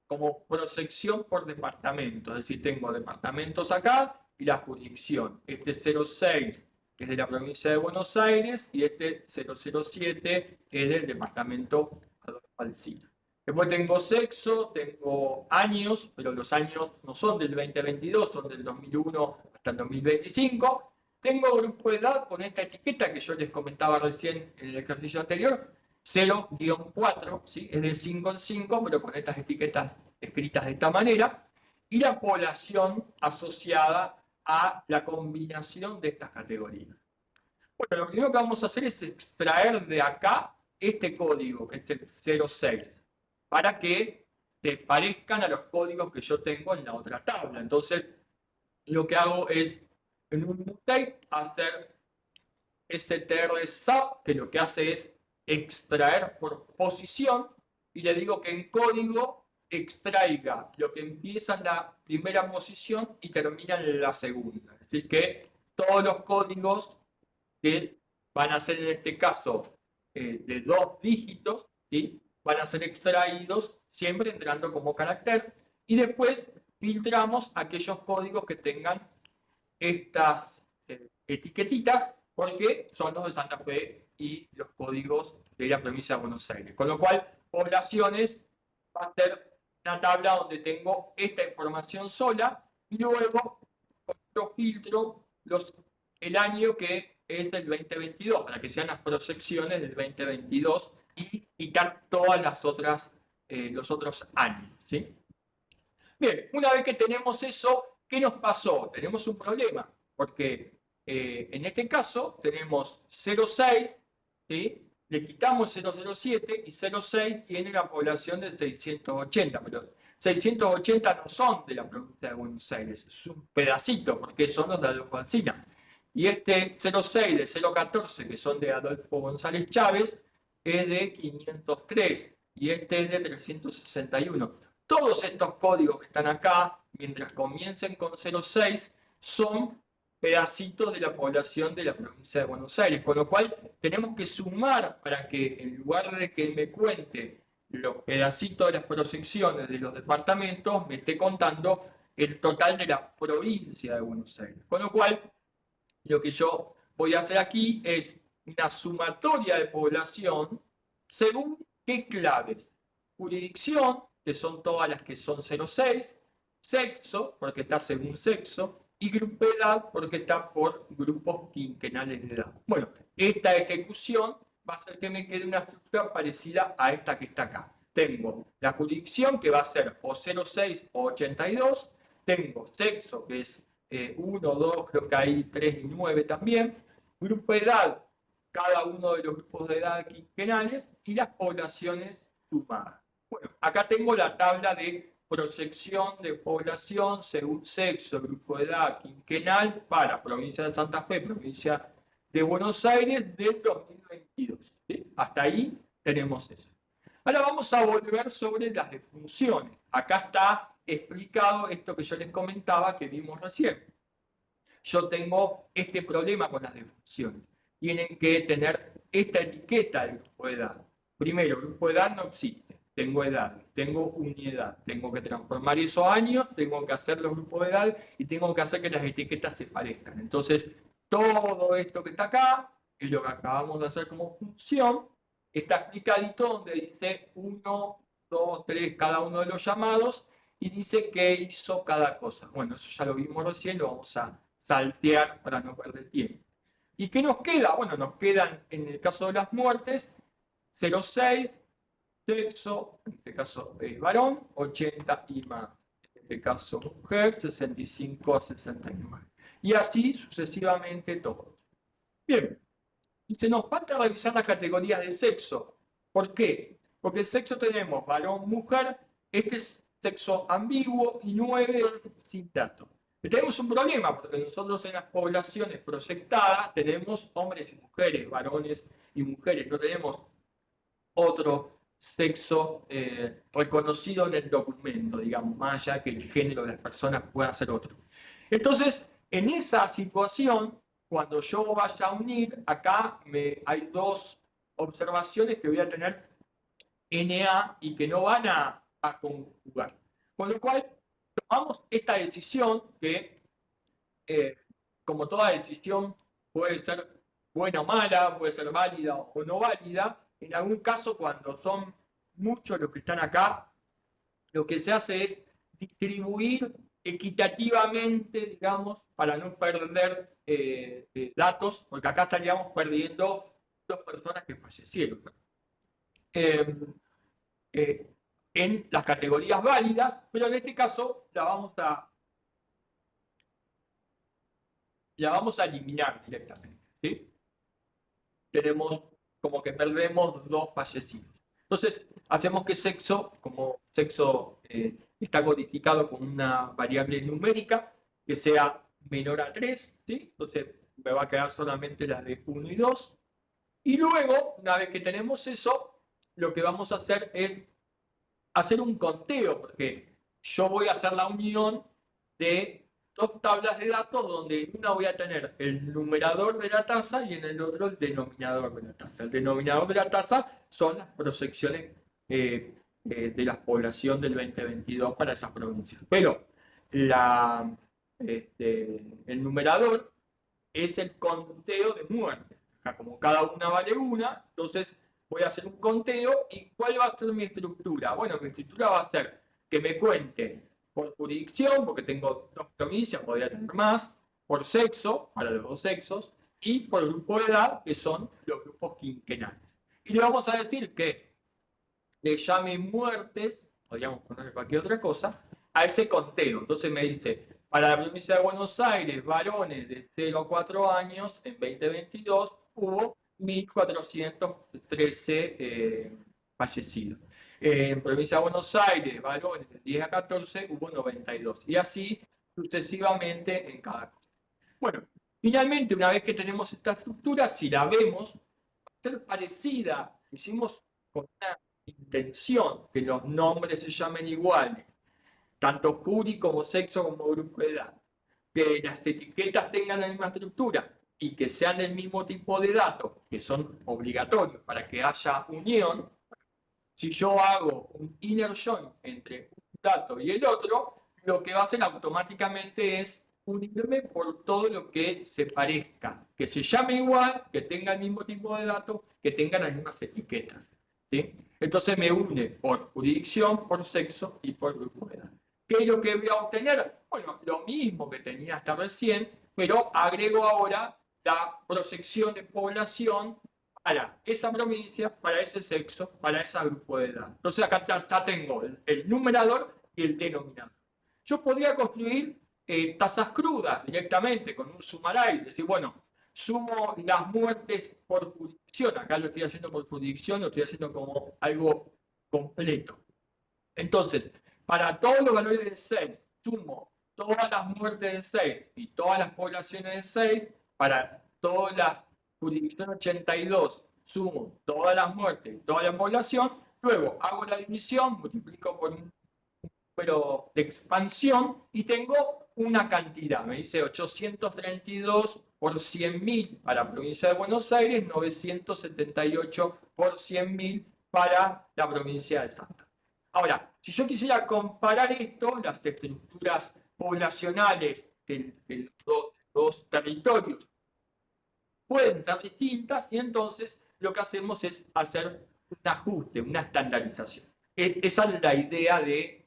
como proyección por departamento, es decir, tengo departamentos acá y la jurisdicción. Este 06 es de la provincia de Buenos Aires y este 007 es del departamento Adolfo Alsina. Después tengo sexo, tengo años, pero los años no son del 2022, son del 2001 hasta el 2025. Tengo grupo de edad con esta etiqueta que yo les comentaba recién en el ejercicio anterior, 0-4, ¿sí? Es de 5 en 5, pero con estas etiquetas escritas de esta manera, y la población asociada a la combinación de estas categorías. Bueno, lo primero que vamos a hacer es extraer de acá este código, que es el 06, para que se parezcan a los códigos que yo tengo en la otra tabla. Entonces, lo que hago es, en un mutate, hacer str-sub, que lo que hace es extraer por posición, y le digo que en código extraiga lo que empieza en la primera posición y termina en la segunda. Es decir, que todos los códigos que van a ser en este caso de 2 dígitos, ¿sí? Van a ser extraídos siempre entrando como carácter y después filtramos aquellos códigos que tengan estas etiquetitas porque son los de Santa Fe y los códigos de la provincia de Buenos Aires. Con lo cual, poblaciones va a ser una tabla donde tengo esta información sola y luego otro filtro el año que es del 2022, para que sean las proyecciones del 2022 y quitar todas las otras, los otros años. ¿Sí? Bien, una vez que tenemos eso, ¿qué nos pasó? Tenemos un problema, porque en este caso tenemos 0,6, ¿sí? Le quitamos 0,07 y 0,6 tiene la población de 680, pero 680 no son de la provincia de Buenos Aires, es un pedacito, porque son los de Adolfo Alsina. Y este 0,6 de 0,14, que son de Adolfo González Chávez, es de 503 y este es de 361. Todos estos códigos que están acá, mientras comiencen con 06, son pedacitos de la población de la provincia de Buenos Aires, con lo cual tenemos que sumar para que en lugar de que me cuente los pedacitos de las proyecciones de los departamentos, me esté contando el total de la provincia de Buenos Aires. Con lo cual, lo que yo voy a hacer aquí es una sumatoria de población según qué claves. Jurisdicción, que son todas las que son 06, sexo, porque está según sexo, y grupo de edad, porque está por grupos quinquenales de edad. Bueno, esta ejecución va a hacer que me quede una estructura parecida a esta que está acá. Tengo la jurisdicción, que va a ser o 06 o 82, tengo sexo, que es 1, 2, creo que hay 3 y 9 también, grupo de edad, cada uno de los grupos de edad quinquenales, y las poblaciones sumadas. Bueno, acá tengo la tabla de proyección de población según sexo, grupo de edad quinquenal para provincia de Santa Fe, provincia de Buenos Aires del 2022. ¿Sí? Hasta ahí tenemos eso. Ahora vamos a volver sobre las defunciones. Acá está explicado esto que yo les comentaba que vimos recién. Yo tengo este problema con las defunciones. Tienen que tener esta etiqueta del grupo de edad. Primero, el grupo de edad no existe. Tengo edad, tengo unidad. Tengo que transformar esos años, tengo que hacer los grupos de edad y tengo que hacer que las etiquetas se parezcan. Entonces, todo esto que está acá, y lo que acabamos de hacer como función, está explicadito donde dice 1, 2, 3, cada uno de los llamados y dice qué hizo cada cosa. Bueno, eso ya lo vimos recién, lo vamos a saltear para no perder tiempo. ¿Y qué nos queda? Bueno, nos quedan, en el caso de las muertes, 06, sexo, en este caso varón, 80 y más. En este caso mujer, 65 a 69. Y así sucesivamente todos. Bien, y se nos falta revisar las categorías de sexo. ¿Por qué? Porque el sexo tenemos varón, mujer, este es sexo ambiguo y 9 sin dato. Pero tenemos un problema, porque nosotros en las poblaciones proyectadas tenemos hombres y mujeres, varones y mujeres, no tenemos otro sexo reconocido en el documento, digamos, más allá que el género de las personas pueda ser otro. Entonces, en esa situación, cuando yo vaya a unir, acá hay dos observaciones que voy a tener NA y que no van a conjugar. Con lo cual, tomamos esta decisión que, eh, como toda decisión, puede ser buena o mala, puede ser válida o no válida. En algún caso, cuando son muchos los que están acá, lo que se hace es distribuir equitativamente, digamos, para no perder datos, porque acá estaríamos perdiendo 2 personas que fallecieron. Eh, eh, en las categorías válidas, pero en este caso la vamos a eliminar directamente. ¿Sí? Tenemos como que perdemos 2 fallecidos. Entonces, hacemos que sexo, como sexo está codificado con una variable numérica, que sea menor a 3, ¿sí? Entonces me va a quedar solamente la de 1 y 2. Y luego, una vez que tenemos eso, lo que vamos a hacer es hacer un conteo, porque yo voy a hacer la unión de dos tablas de datos donde en una voy a tener el numerador de la tasa y en el otro el denominador de la tasa. El denominador de la tasa son las proyecciones de la población del 2022 para esas provincias. Pero el numerador es el conteo de muertes. Acá, como cada una vale una, entonces voy a hacer un conteo. ¿Y cuál va a ser mi estructura? Bueno, mi estructura va a ser que me cuente por jurisdicción, porque tengo dos provincias, podría tener más, por sexo, para los dos sexos, y por grupo de edad, que son los grupos quinquenales. Y le vamos a decir que le llame muertes, podríamos ponerle cualquier otra cosa, a ese conteo. Entonces me dice, para la provincia de Buenos Aires, varones de 0 a 4 años, en 2022 hubo 1.413 fallecidos. En provincia de Buenos Aires, varones de 10 a 14, hubo 92. Y así sucesivamente en cada cosa. Bueno, finalmente, una vez que tenemos esta estructura, si la vemos, va a ser parecida. Hicimos con una intención que los nombres se llamen iguales, tanto jury como sexo como grupo de edad, que las etiquetas tengan la misma estructura y que sean del mismo tipo de datos, que son obligatorios para que haya unión. Si yo hago un inner join entre un dato y el otro, lo que va a hacer automáticamente es unirme por todo lo que se parezca, que se llame igual, que tenga el mismo tipo de datos, que tenga las mismas etiquetas. ¿Sí? Entonces me une por jurisdicción, por sexo y por grupo de edad. ¿Qué es lo que voy a obtener? Bueno, lo mismo que tenía hasta recién, pero agrego ahora la proyección de población para esa provincia, para ese sexo, para ese grupo de edad. Entonces acá ya tengo el numerador y el denominador. Yo podría construir tasas crudas directamente con un sumaray, decir, bueno, sumo las muertes por jurisdicción, acá lo estoy haciendo por jurisdicción, lo estoy haciendo como algo completo. Entonces, para todos los valores de 6, sumo todas las muertes de 6 y todas las poblaciones de 6, para todas las jurisdicciones 82, sumo todas las muertes y toda la población, luego hago la división, multiplico por un número de expansión y tengo una cantidad, me dice 832 por 100.000 para la provincia de Buenos Aires, 978 por 100.000 para la provincia de Santa. Ahora, si yo quisiera comparar esto, las estructuras poblacionales de los dos territorios pueden ser distintas y entonces lo que hacemos es hacer un ajuste, una estandarización. Esa es la idea de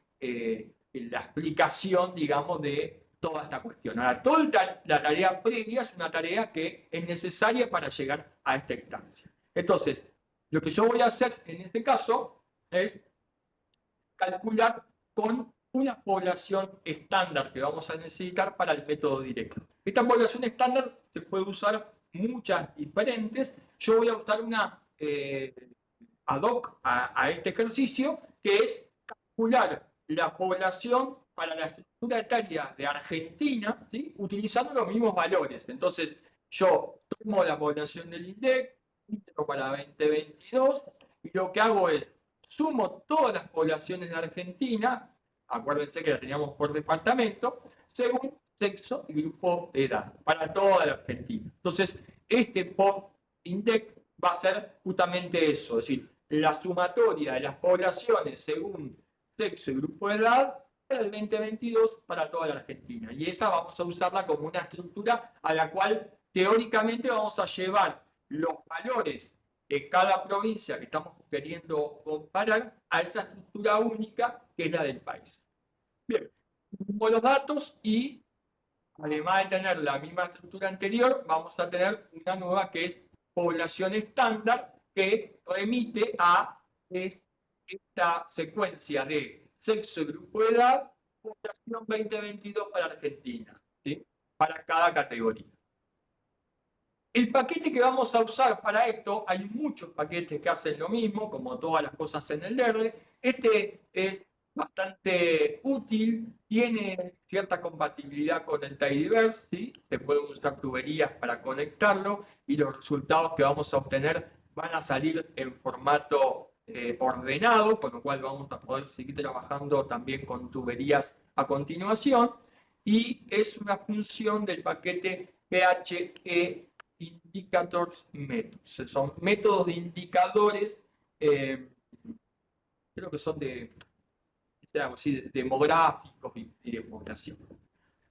la explicación, digamos, de toda esta cuestión. Ahora, toda la tarea previa es una tarea que es necesaria para llegar a esta instancia. Entonces, lo que yo voy a hacer en este caso es calcular con una población estándar que vamos a necesitar para el método directo. Esta población estándar se puede usar muchas diferentes. Yo voy a usar una ad hoc a este ejercicio, que es calcular la población para la estructura etaria de Argentina, ¿sí? Utilizando los mismos valores. Entonces, yo tomo la población del INDEC, para 2022, y lo que hago es sumo todas las poblaciones de Argentina, acuérdense que la teníamos por departamento, según sexo y grupo de edad, para toda la Argentina. Entonces, este POP-INDEC va a ser justamente eso, es decir, la sumatoria de las poblaciones según sexo y grupo de edad para el 2022 para toda la Argentina. Y esa vamos a usarla como una estructura a la cual teóricamente vamos a llevar los valores de cada provincia que estamos queriendo comparar a esa estructura única que es la del país. Bien, tenemos los datos y además de tener la misma estructura anterior, vamos a tener una nueva que es población estándar que remite a esta secuencia de sexo y grupo de edad, población 2022 para Argentina, ¿sí? Para cada categoría. El paquete que vamos a usar para esto, hay muchos paquetes que hacen lo mismo, como todas las cosas en el R. Este es bastante útil, tiene cierta compatibilidad con el Tidyverse, ¿sí? Se pueden usar tuberías para conectarlo y los resultados que vamos a obtener van a salir en formato ordenado, con lo cual vamos a poder seguir trabajando también con tuberías a continuación, y es una función del paquete PHE Indicators Methods. Son métodos de indicadores, creo que son algo así, demográficos y de población.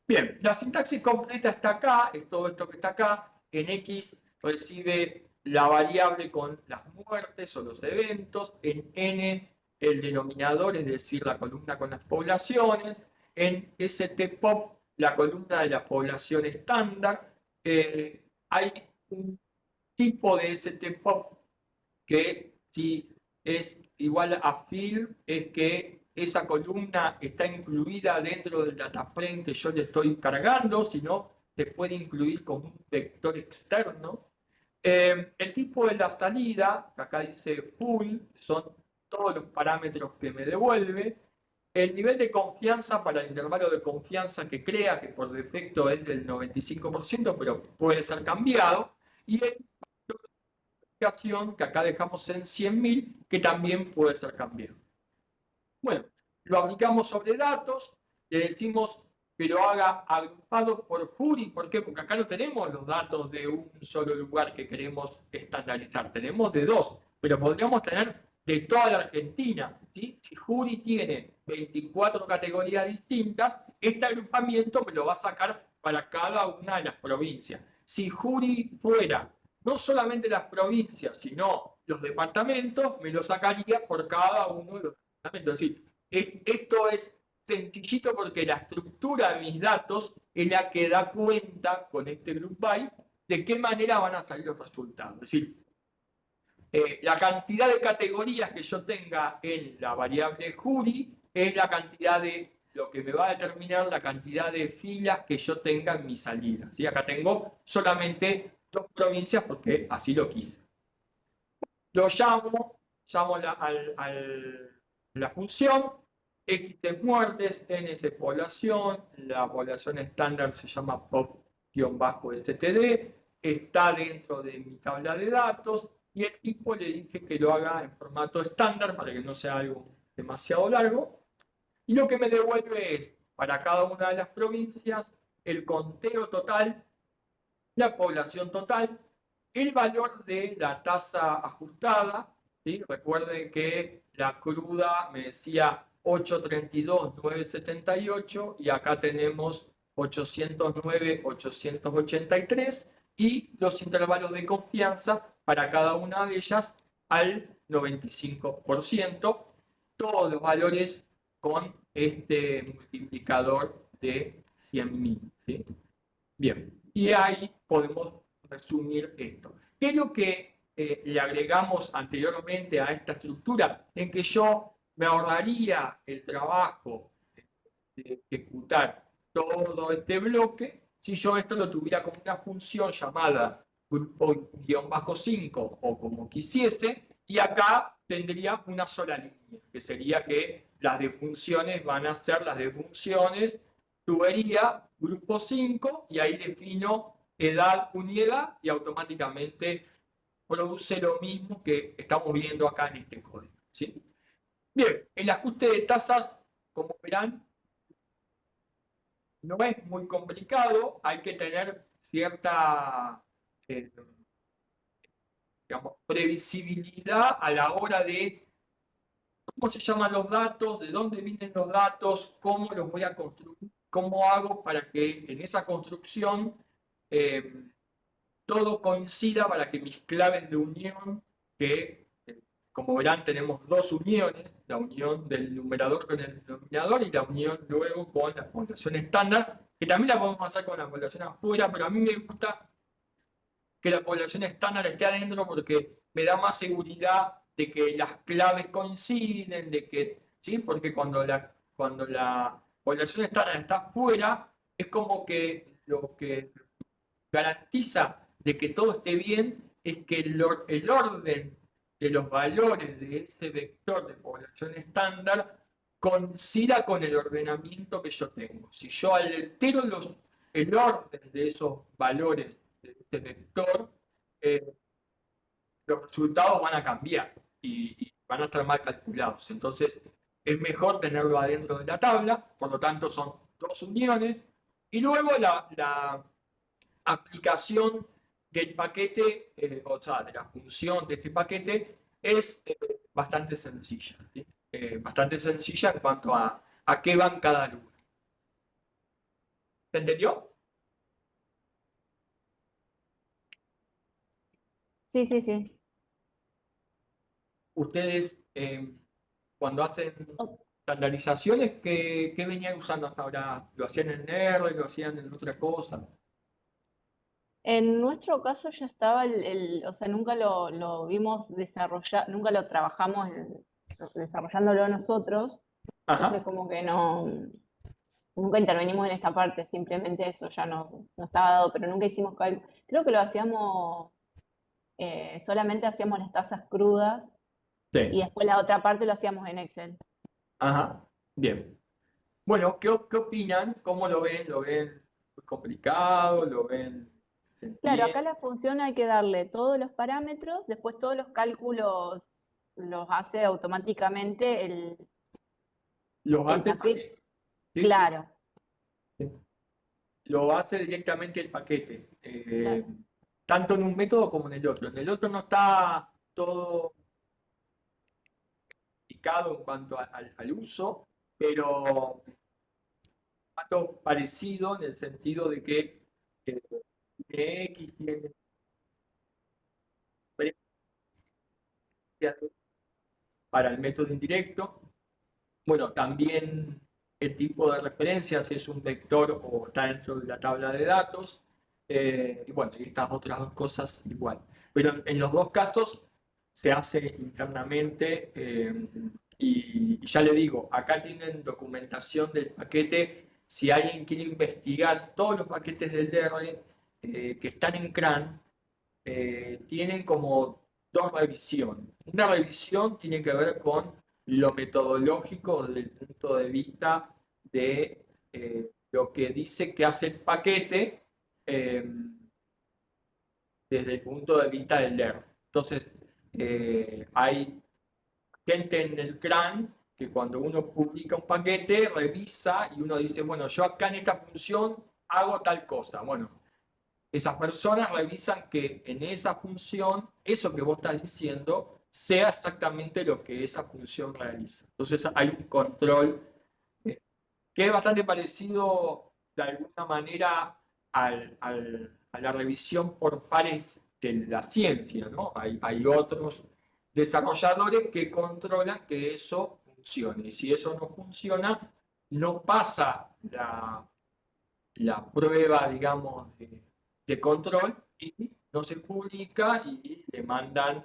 Bien, la sintaxis completa está acá, es todo esto que está acá. En X recibe la variable con las muertes o los eventos. En N el denominador, es decir, la columna con las poblaciones. En STPOP la columna de la población estándar. Hay un tipo de STPOP que si es igual a fill, es que esa columna está incluida dentro del data frame que yo le estoy cargando, si no, se puede incluir como un vector externo. El tipo de la salida, que acá dice full, son todos los parámetros que me devuelve. El nivel de confianza para el intervalo de confianza que crea, que por defecto es del 95%, pero puede ser cambiado. Y el que acá dejamos en 100.000, que también puede ser cambiado. Bueno, lo aplicamos sobre datos, le decimos que lo haga agrupado por jury. ¿Por qué? Porque acá no tenemos los datos de un solo lugar que queremos estandarizar, tenemos de dos, pero podríamos tener de toda la Argentina. ¿Sí? Si jury tiene 24 categorías distintas, este agrupamiento me lo va a sacar para cada una de las provincias. Si jury fuera no solamente las provincias, sino los departamentos, me lo sacaría por cada uno de los departamentos. Es decir, esto es sencillito porque la estructura de mis datos es la que da cuenta con este group by de qué manera van a salir los resultados. Es decir, la cantidad de categorías que yo tenga en la variable jury es la cantidad de lo que me va a determinar la cantidad de filas que yo tenga en mi salida. ¿Sí? Acá tengo solamente 2 provincias porque así lo quise. Lo llamo la función, X es muertes, N es población, la población estándar se llama pop-std, está dentro de mi tabla de datos, y el tipo le dije que lo haga en formato estándar para que no sea algo demasiado largo. Y lo que me devuelve es, para cada una de las provincias, el conteo total, la población total, el valor de la tasa ajustada. ¿Sí? Recuerden que la cruda me decía 832,978 y acá tenemos 809,883 y los intervalos de confianza para cada una de ellas al 95%, todos los valores con este multiplicador de 100.000. ¿Sí? Bien, y ahí podemos resumir esto. ¿Qué es lo que le agregamos anteriormente a esta estructura? En que yo me ahorraría el trabajo de ejecutar todo este bloque si yo esto lo tuviera como una función llamada grupo-5 o como quisiese, y acá tendría una sola línea, que sería que las de funciones van a ser las de funciones, tubería, grupo 5, y ahí defino edad, unidad, y automáticamente produce lo mismo que estamos viendo acá en este código. ¿Sí? Bien, el ajuste de tasas, como verán, no es muy complicado, hay que tener cierta eh, digamos, previsibilidad a la hora de cómo se llaman los datos, de dónde vienen los datos, cómo los voy a construir, cómo hago para que en esa construcción eh, todo coincida para que mis claves de unión, que como verán tenemos dos uniones, la unión del numerador con el denominador y la unión luego con la población estándar, que también la podemos hacer con la población afuera, pero a mí me gusta que la población estándar esté adentro porque me da más seguridad de que las claves coinciden, de que, ¿sí? Porque cuando la población estándar está afuera, es como que lo que garantiza de que todo esté bien es que el orden de los valores de ese vector de población estándar coincida con el ordenamiento que yo tengo. Si yo altero el orden de esos valores de este vector, los resultados van a cambiar. Y van a estar mal calculados. Entonces, es mejor tenerlo adentro de la tabla, por lo tanto son dos uniones, y luego la aplicación del paquete, o sea, de la función de este paquete, es bastante sencilla. ¿Sí? Bastante sencilla en cuanto a qué van cada uno. ¿Se entendió? Sí, sí, sí. Ustedes, cuando hacen O- estandarizaciones, ¿qué venían usando hasta ahora? ¿Lo hacían en R? ¿Lo hacían en otra cosa? En nuestro caso ya estaba o sea, nunca lo vimos desarrollar, nunca lo trabajamos desarrollándolo nosotros, entonces Ajá, como que no, nunca intervenimos en esta parte, simplemente eso ya no estaba dado, pero nunca hicimos cálculo. Creo que lo hacíamos, solamente hacíamos las tasas crudas y sí, después la otra parte lo hacíamos en Excel. ajá, bien. Bueno, ¿qué opinan? ¿Cómo lo ven? ¿Lo ven muy complicado? ¿Lo ven? ¿Se Claro, entiende? acá la función hay que darle todos los parámetros, después todos los cálculos los hace automáticamente Lo el hace el paquete. paquete. Sí, sí, Claro, sí. Lo hace directamente el paquete, claro. tanto en un método como en el otro. En el otro no está todo indicado en cuanto al uso, pero algo parecido en el sentido de que tiene X, tiene diferencias para el método indirecto. Bueno, también el tipo de referencia, si es un vector o está dentro de la tabla de datos. Y bueno, y estas otras dos cosas igual. Pero en los dos casos se hace internamente y ya le digo, acá tienen documentación del paquete. Si alguien quiere investigar todos los paquetes del DR que están en CRAN, tienen como dos revisiones. Una revisión tiene que ver con lo metodológico desde el punto de vista de lo que dice que hace el paquete eh, desde el punto de vista del learner. Entonces, hay gente en el CRAN que cuando uno publica un paquete revisa y uno dice, bueno, yo acá en esta función hago tal cosa. Bueno, esas personas revisan que en esa función, eso que vos estás diciendo, sea exactamente lo que esa función realiza. Entonces hay un control eh, que es bastante parecido de alguna manera a la revisión por pares de la ciencia, ¿no? Hay otros desarrolladores que controlan que eso funcione. Y si eso no funciona, no pasa la prueba, digamos, de control y no se publica y le mandan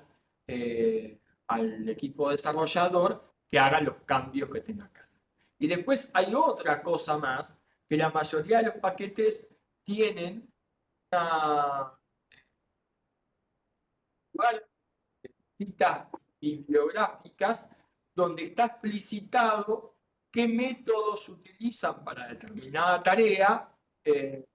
al equipo desarrollador que haga los cambios que tenga que hacer. Y después hay otra cosa más, que la mayoría de los paquetes tienen una citas bibliográficas donde está explicitado qué métodos utilizan para determinada tarea, eh,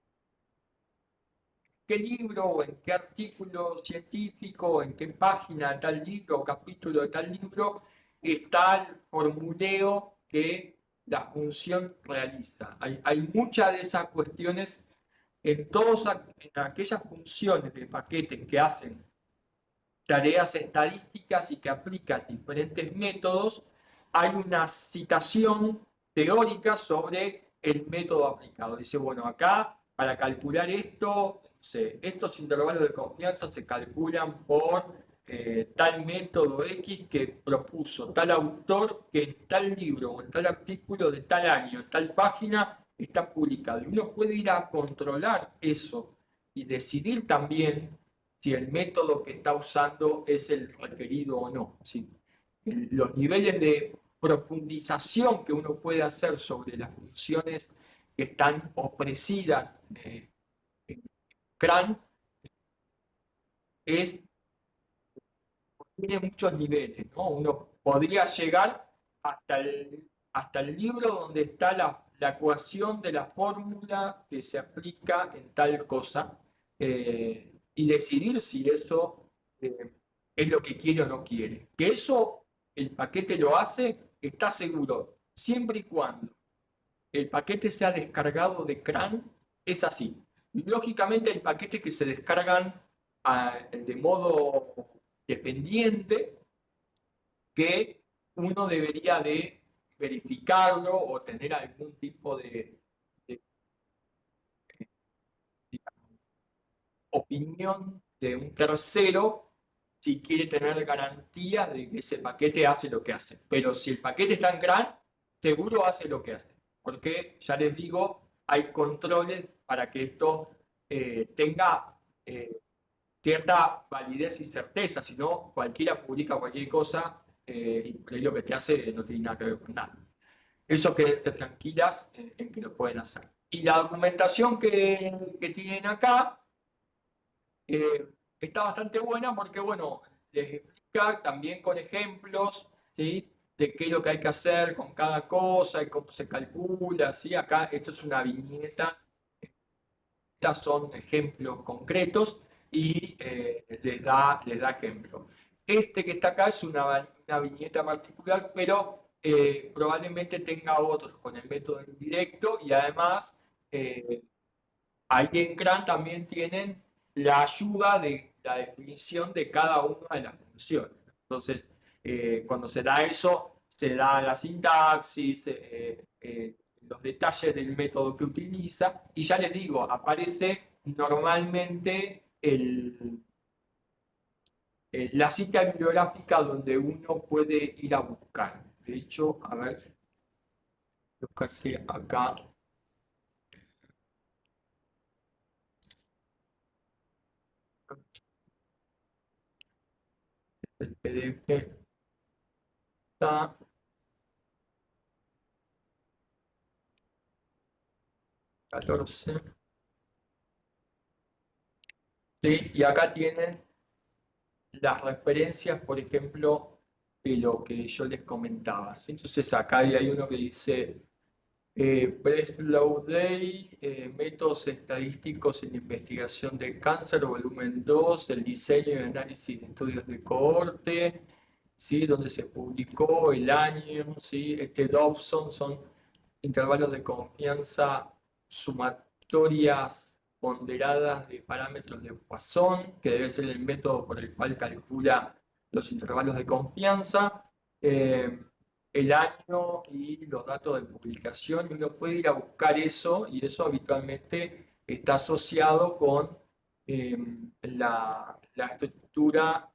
qué libro o en qué artículo científico, en qué página de tal libro o capítulo de tal libro está el formuleo que la función realiza. Hay muchas de esas cuestiones en aquellas funciones de paquetes que hacen tareas estadísticas y que aplican diferentes métodos, hay una citación teórica sobre el método aplicado. Dice, bueno, acá para calcular esto, no sé, estos intervalos de confianza se calculan por tal método X que propuso tal autor que en tal libro o en tal artículo de tal año, en tal página está publicado. Y uno puede ir a controlar eso y decidir también si el método que está usando es el requerido o no. ¿Sí? Los niveles de profundización que uno puede hacer sobre las funciones que están ofrecidas en CRAN es, tiene muchos niveles. ¿No? Uno podría llegar hasta el libro donde está la ecuación de la fórmula que se aplica en tal cosa y decidir si eso es lo que quiere o no quiere. Que eso el paquete lo hace, está seguro, siempre y cuando el paquete sea descargado de CRAN, es así. Lógicamente hay paquetes que se descargan de modo dependiente, que uno debería de verificarlo o tener algún tipo de opinión de un tercero si quiere tener garantías de que ese paquete hace lo que hace. Pero si el paquete está en CRAN, seguro hace lo que hace. Porque, ya les digo, hay controles para que esto tenga cierta validez y certeza. Si no, cualquiera publica cualquier cosa y por ahí lo que te hace no tiene nada que ver con nada. Eso quédense tranquilas en que lo pueden hacer. Y la documentación que tienen acá eh, está bastante buena porque, bueno, les explica también con ejemplos, ¿sí? De qué es lo que hay que hacer con cada cosa y cómo se calcula, ¿sí? Acá esto es una viñeta, estas son ejemplos concretos y les da ejemplo. Este que está acá es una viñeta particular, pero probablemente tenga otros con el método indirecto y además ahí en CRAN también tienen la ayuda de la definición de cada una de las funciones. Entonces, cuando se da eso, se da la sintaxis, los detalles del método que utiliza, y ya les digo, aparece normalmente la cita bibliográfica donde uno puede ir a buscar. De hecho, a ver, lo que hace acá, el PDF está 14. ¿Sí? Y acá tienen las referencias, por ejemplo, de lo que yo les comentaba. ¿Sí? Entonces acá hay uno que dice Breslow Day, métodos estadísticos en investigación de cáncer, volumen 2, el diseño y análisis de estudios de cohorte, ¿sí? Donde se publicó el año, ¿sí? Este Dobson son intervalos de confianza sumatorias ponderadas de parámetros de Poisson, que debe ser el método por el cual calcula los intervalos de confianza, eh, el año y los datos de publicación, y uno puede ir a buscar eso, y eso habitualmente está asociado con eh, la estructura,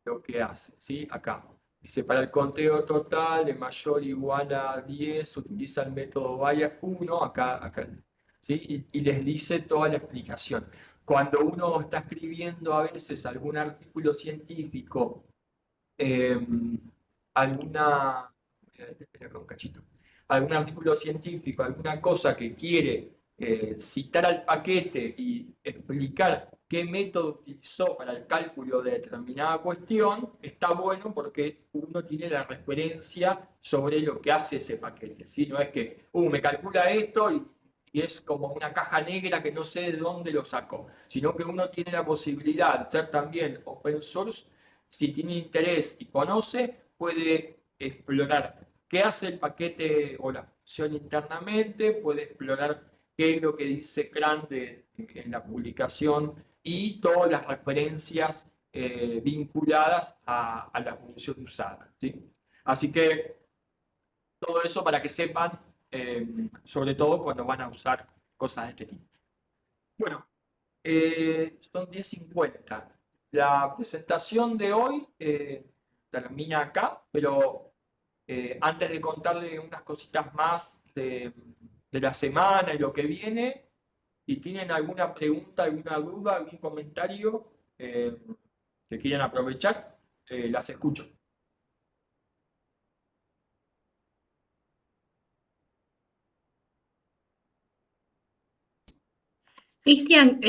lo que hace, ¿sí? Acá. Dice, para el conteo total de mayor o igual a 10, utiliza el método bias 1, acá, ¿sí? Y les dice toda la explicación. Cuando uno está escribiendo a veces algún artículo científico, eh, alguna, un cachito, algún artículo científico, alguna cosa que quiere citar al paquete y explicar qué método utilizó para el cálculo de determinada cuestión, está bueno porque uno tiene la referencia sobre lo que hace ese paquete. ¿Sí? No es que, me calcula esto y es como una caja negra que no sé de dónde lo sacó, sino que uno tiene la posibilidad de ser también open source. Si tiene interés y conoce, puede explorar qué hace el paquete o la función internamente, puede explorar qué es lo que dice CRAN en la publicación y todas las referencias vinculadas a la función usada. ¿Sí? Así que todo eso para que sepan, sobre todo cuando van a usar cosas de este tipo. Bueno, son 10:50. La presentación de hoy termina acá, pero antes de contarle unas cositas más de la semana y lo que viene, si tienen alguna pregunta, alguna duda, algún comentario que quieran aprovechar, las escucho. Cristian,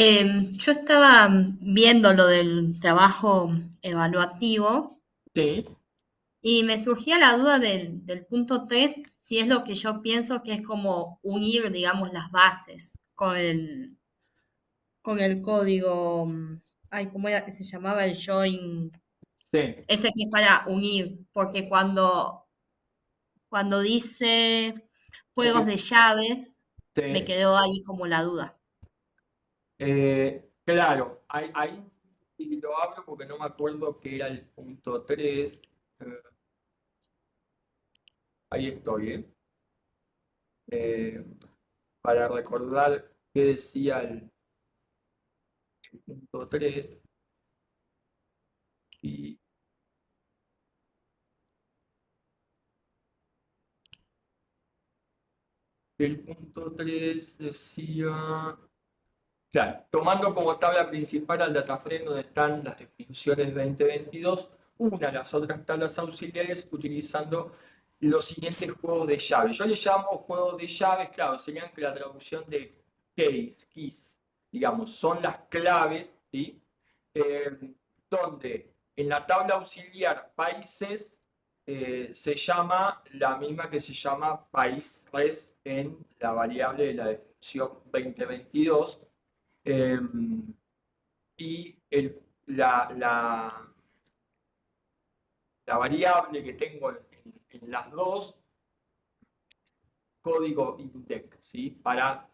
yo estaba viendo lo del trabajo evaluativo Sí, y me surgía la duda del punto 3, si es lo que yo pienso que es como unir, digamos, las bases con el código, ay, ¿cómo era que se llamaba el join? Sí, Ese que es para unir, porque cuando dice juegos de llaves, me sí. quedó ahí como la duda. Claro, ahí sí lo hablo porque no me acuerdo qué era el punto 3. Ahí estoy, ¿eh? Eh, para recordar qué decía el punto 3. Y el punto 3 decía, claro, tomando como tabla principal al dataframe donde están las definiciones 2022, una de las otras tablas auxiliares utilizando los siguientes juegos de llaves. Yo le llamo juegos de llaves, claro, serían que la traducción de keys, digamos, son las claves, ¿sí? Eh, donde en la tabla auxiliar países se llama la misma que se llama país res en la variable de la definición 2022. eh, y la variable que tengo en las dos, código index, ¿sí? Para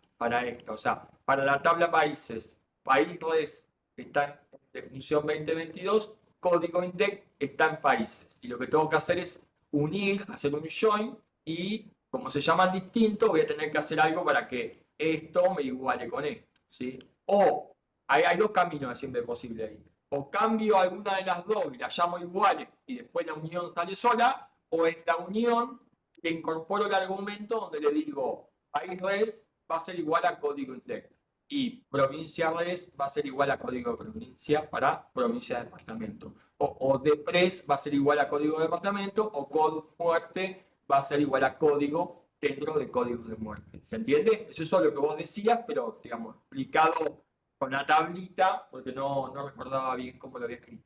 esto. O sea, para la tabla países, país res está en definición 2022, código index está en países. Y lo que tengo que hacer es unir, hacer un join y como se llaman distintos, voy a tener que hacer algo para que esto me iguale con esto, ¿sí? O hay dos caminos siempre posibles ahí. O cambio alguna de las dos y la llamo iguales y después la unión sale sola, o en la unión le incorporo el argumento donde le digo país res va a ser igual a código index y provincia res va a ser igual a código de provincia para provincia de departamento. O depres va a ser igual a código de departamento o code muerte va a ser igual a código dentro de códigos de muerte. ¿Se entiende? Eso es lo que vos decías, pero digamos, explicado con la tablita, porque no recordaba bien cómo lo había escrito.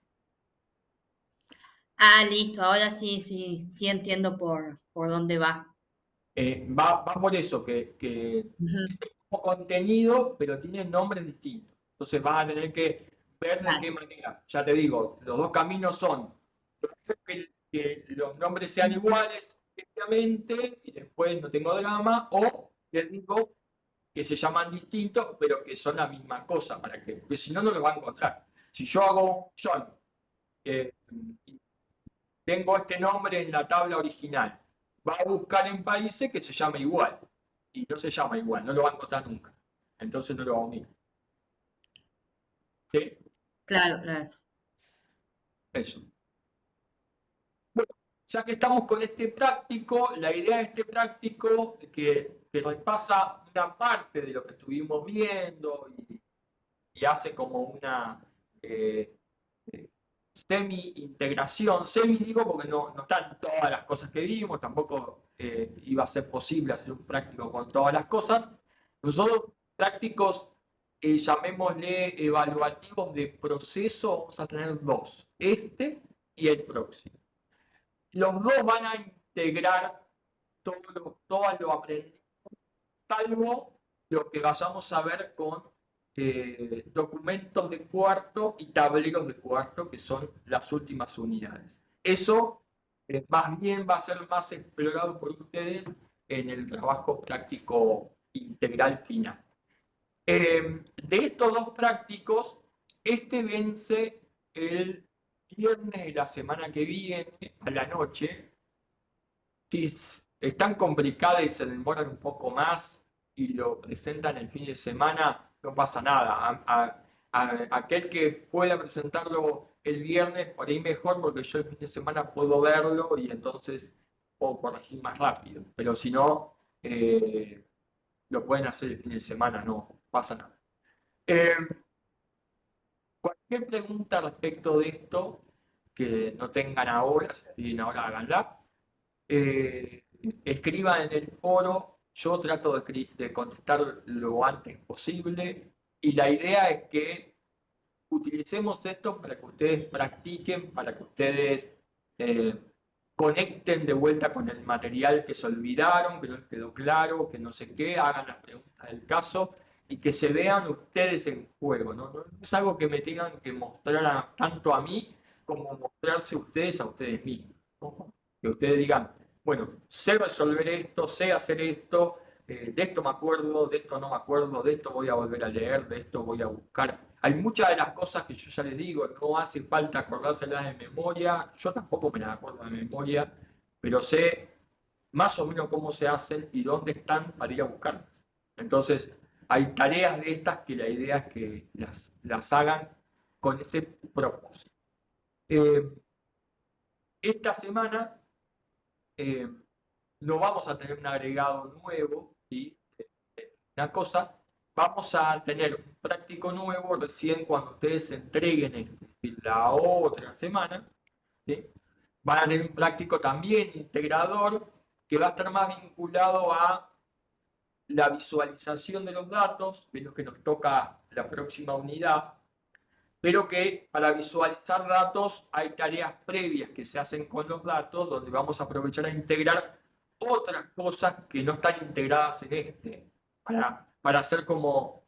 Ah, listo, ahora sí, sí, sí entiendo por dónde va. Va por eso, que Ujú, es el mismo contenido, pero tiene nombres distintos. Entonces vas a tener que ver de qué claro. manera. Ya te digo, los dos caminos son que los nombres sean iguales, efectivamente, y después no tengo drama, o les digo que se llaman distintos, pero que son la misma cosa, porque si no, no los va a encontrar. Si yo hago un John, eh, tengo este nombre en la tabla original, va a buscar en países que se llama igual, y no se llama igual, no lo va a encontrar nunca. Entonces no lo va a unir. ¿Sí? Claro, claro. Eso. Bueno, ya que estamos con este práctico, la idea de este práctico que repasa una parte de lo que estuvimos viendo y hace como una eh, eh, semi-integración. Semi digo porque no están todas las cosas que vimos, tampoco iba a ser posible hacer un práctico con todas las cosas. Nosotros prácticos, llamémosle evaluativos de proceso, vamos a tener dos, este y el próximo. Los dos van a integrar todo lo aprendido, salvo lo que vayamos a ver con documentos de cuarto y tableros de cuarto, que son las últimas unidades. Eso más bien va a ser más explorado por ustedes en el trabajo práctico integral final. De estos dos prácticos, este vence el viernes de la semana que viene a la noche. Si están complicadas y se demoran un poco más y lo presentan el fin de semana, no pasa nada. Aquel que pueda presentarlo el viernes, por ahí mejor, porque yo el fin de semana puedo verlo y entonces puedo corregir más rápido. Pero si no, lo pueden hacer el fin de semana, no pasa nada. Eh, Cualquier pregunta respecto de esto que no tengan ahora, si tienen ahora, háganla. eh, Escriban en el foro, yo trato de contestar lo antes posible y la idea es que utilicemos esto para que ustedes practiquen, para que ustedes eh, conecten de vuelta con el material que se olvidaron, que no les quedó claro, que no sé qué, hagan las preguntas del caso y que se vean ustedes en juego. No es algo que me tengan que mostrar tanto a mí, como mostrarse ustedes a ustedes mismos, ¿no? Que ustedes digan, bueno, sé resolver esto, sé hacer esto, de esto me acuerdo, de esto no me acuerdo, de esto voy a volver a leer, de esto voy a buscar. Hay muchas de las cosas que yo ya les digo, no hace falta acordárselas de memoria, yo tampoco me las acuerdo de memoria, pero sé más o menos cómo se hacen y dónde están para ir a buscarlas. Entonces, hay tareas de estas que la idea es que las hagan con ese propósito. Esta semana no vamos a tener un agregado nuevo, ¿sí? Una cosa, vamos a tener un práctico nuevo recién cuando ustedes se entreguen la otra semana, ¿sí? Van a tener un práctico también integrador que va a estar más vinculado a la visualización de los datos, que es lo que nos toca la próxima unidad, pero que para visualizar datos hay tareas previas que se hacen con los datos, donde vamos a aprovechar a integrar otras cosas que no están integradas en este, para hacer como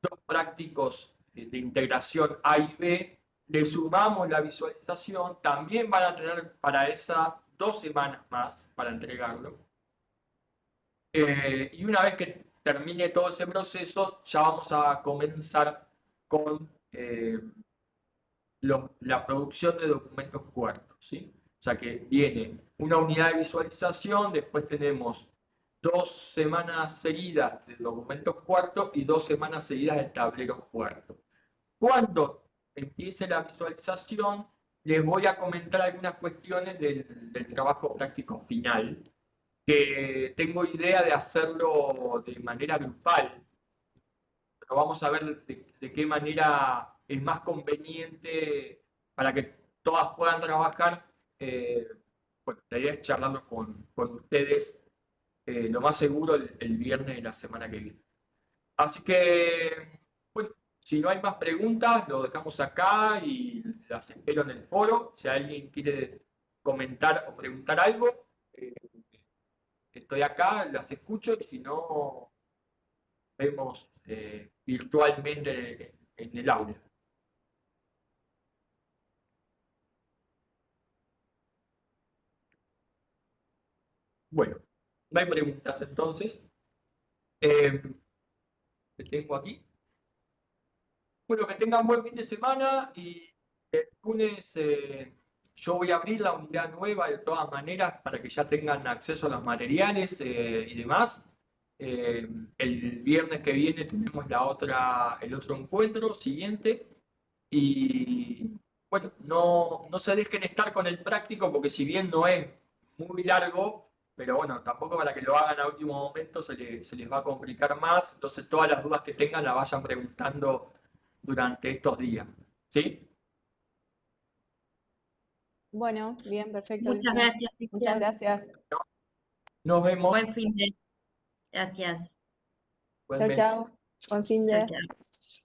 dos prácticos de integración A y B, le sumamos la visualización, también van a tener para esa 2 semanas más para entregarlo. Y una vez que termine todo ese proceso, ya vamos a comenzar con la producción de documentos cuartos, ¿sí? O sea que viene una unidad de visualización, después tenemos 2 semanas seguidas de documentos cuartos y 2 semanas seguidas de tableros cuartos. Cuando empiece la visualización, les voy a comentar algunas cuestiones del trabajo práctico final, que tengo idea de hacerlo de manera grupal, pero vamos a ver de qué manera es más conveniente para que todas puedan trabajar. Bueno, la idea es charlarlo con ustedes, lo más seguro el viernes de la semana que viene. Así que, bueno, si no hay más preguntas, lo dejamos acá y las espero en el foro. Si alguien quiere comentar o preguntar algo, estoy acá, las escucho y si no, vemos virtualmente en el aula. Bueno, no hay preguntas entonces. ¿Qué tengo aquí? Bueno, que tengan buen fin de semana y el lunes yo voy a abrir la unidad nueva de todas maneras para que ya tengan acceso a los materiales y demás. El viernes que viene tenemos el otro encuentro siguiente y bueno, no se dejen estar con el práctico porque si bien no es muy largo, pero bueno, tampoco para que lo hagan a último momento se les va a complicar más, entonces todas las dudas que tengan las vayan preguntando durante estos días. ¿Sí? Bueno, bien, perfecto, Muchas Cristian. gracias, Muchas Cristian. gracias. Nos vemos. Buen fin de. Gracias. Chau, chau. Buen fin Chao, de. chao.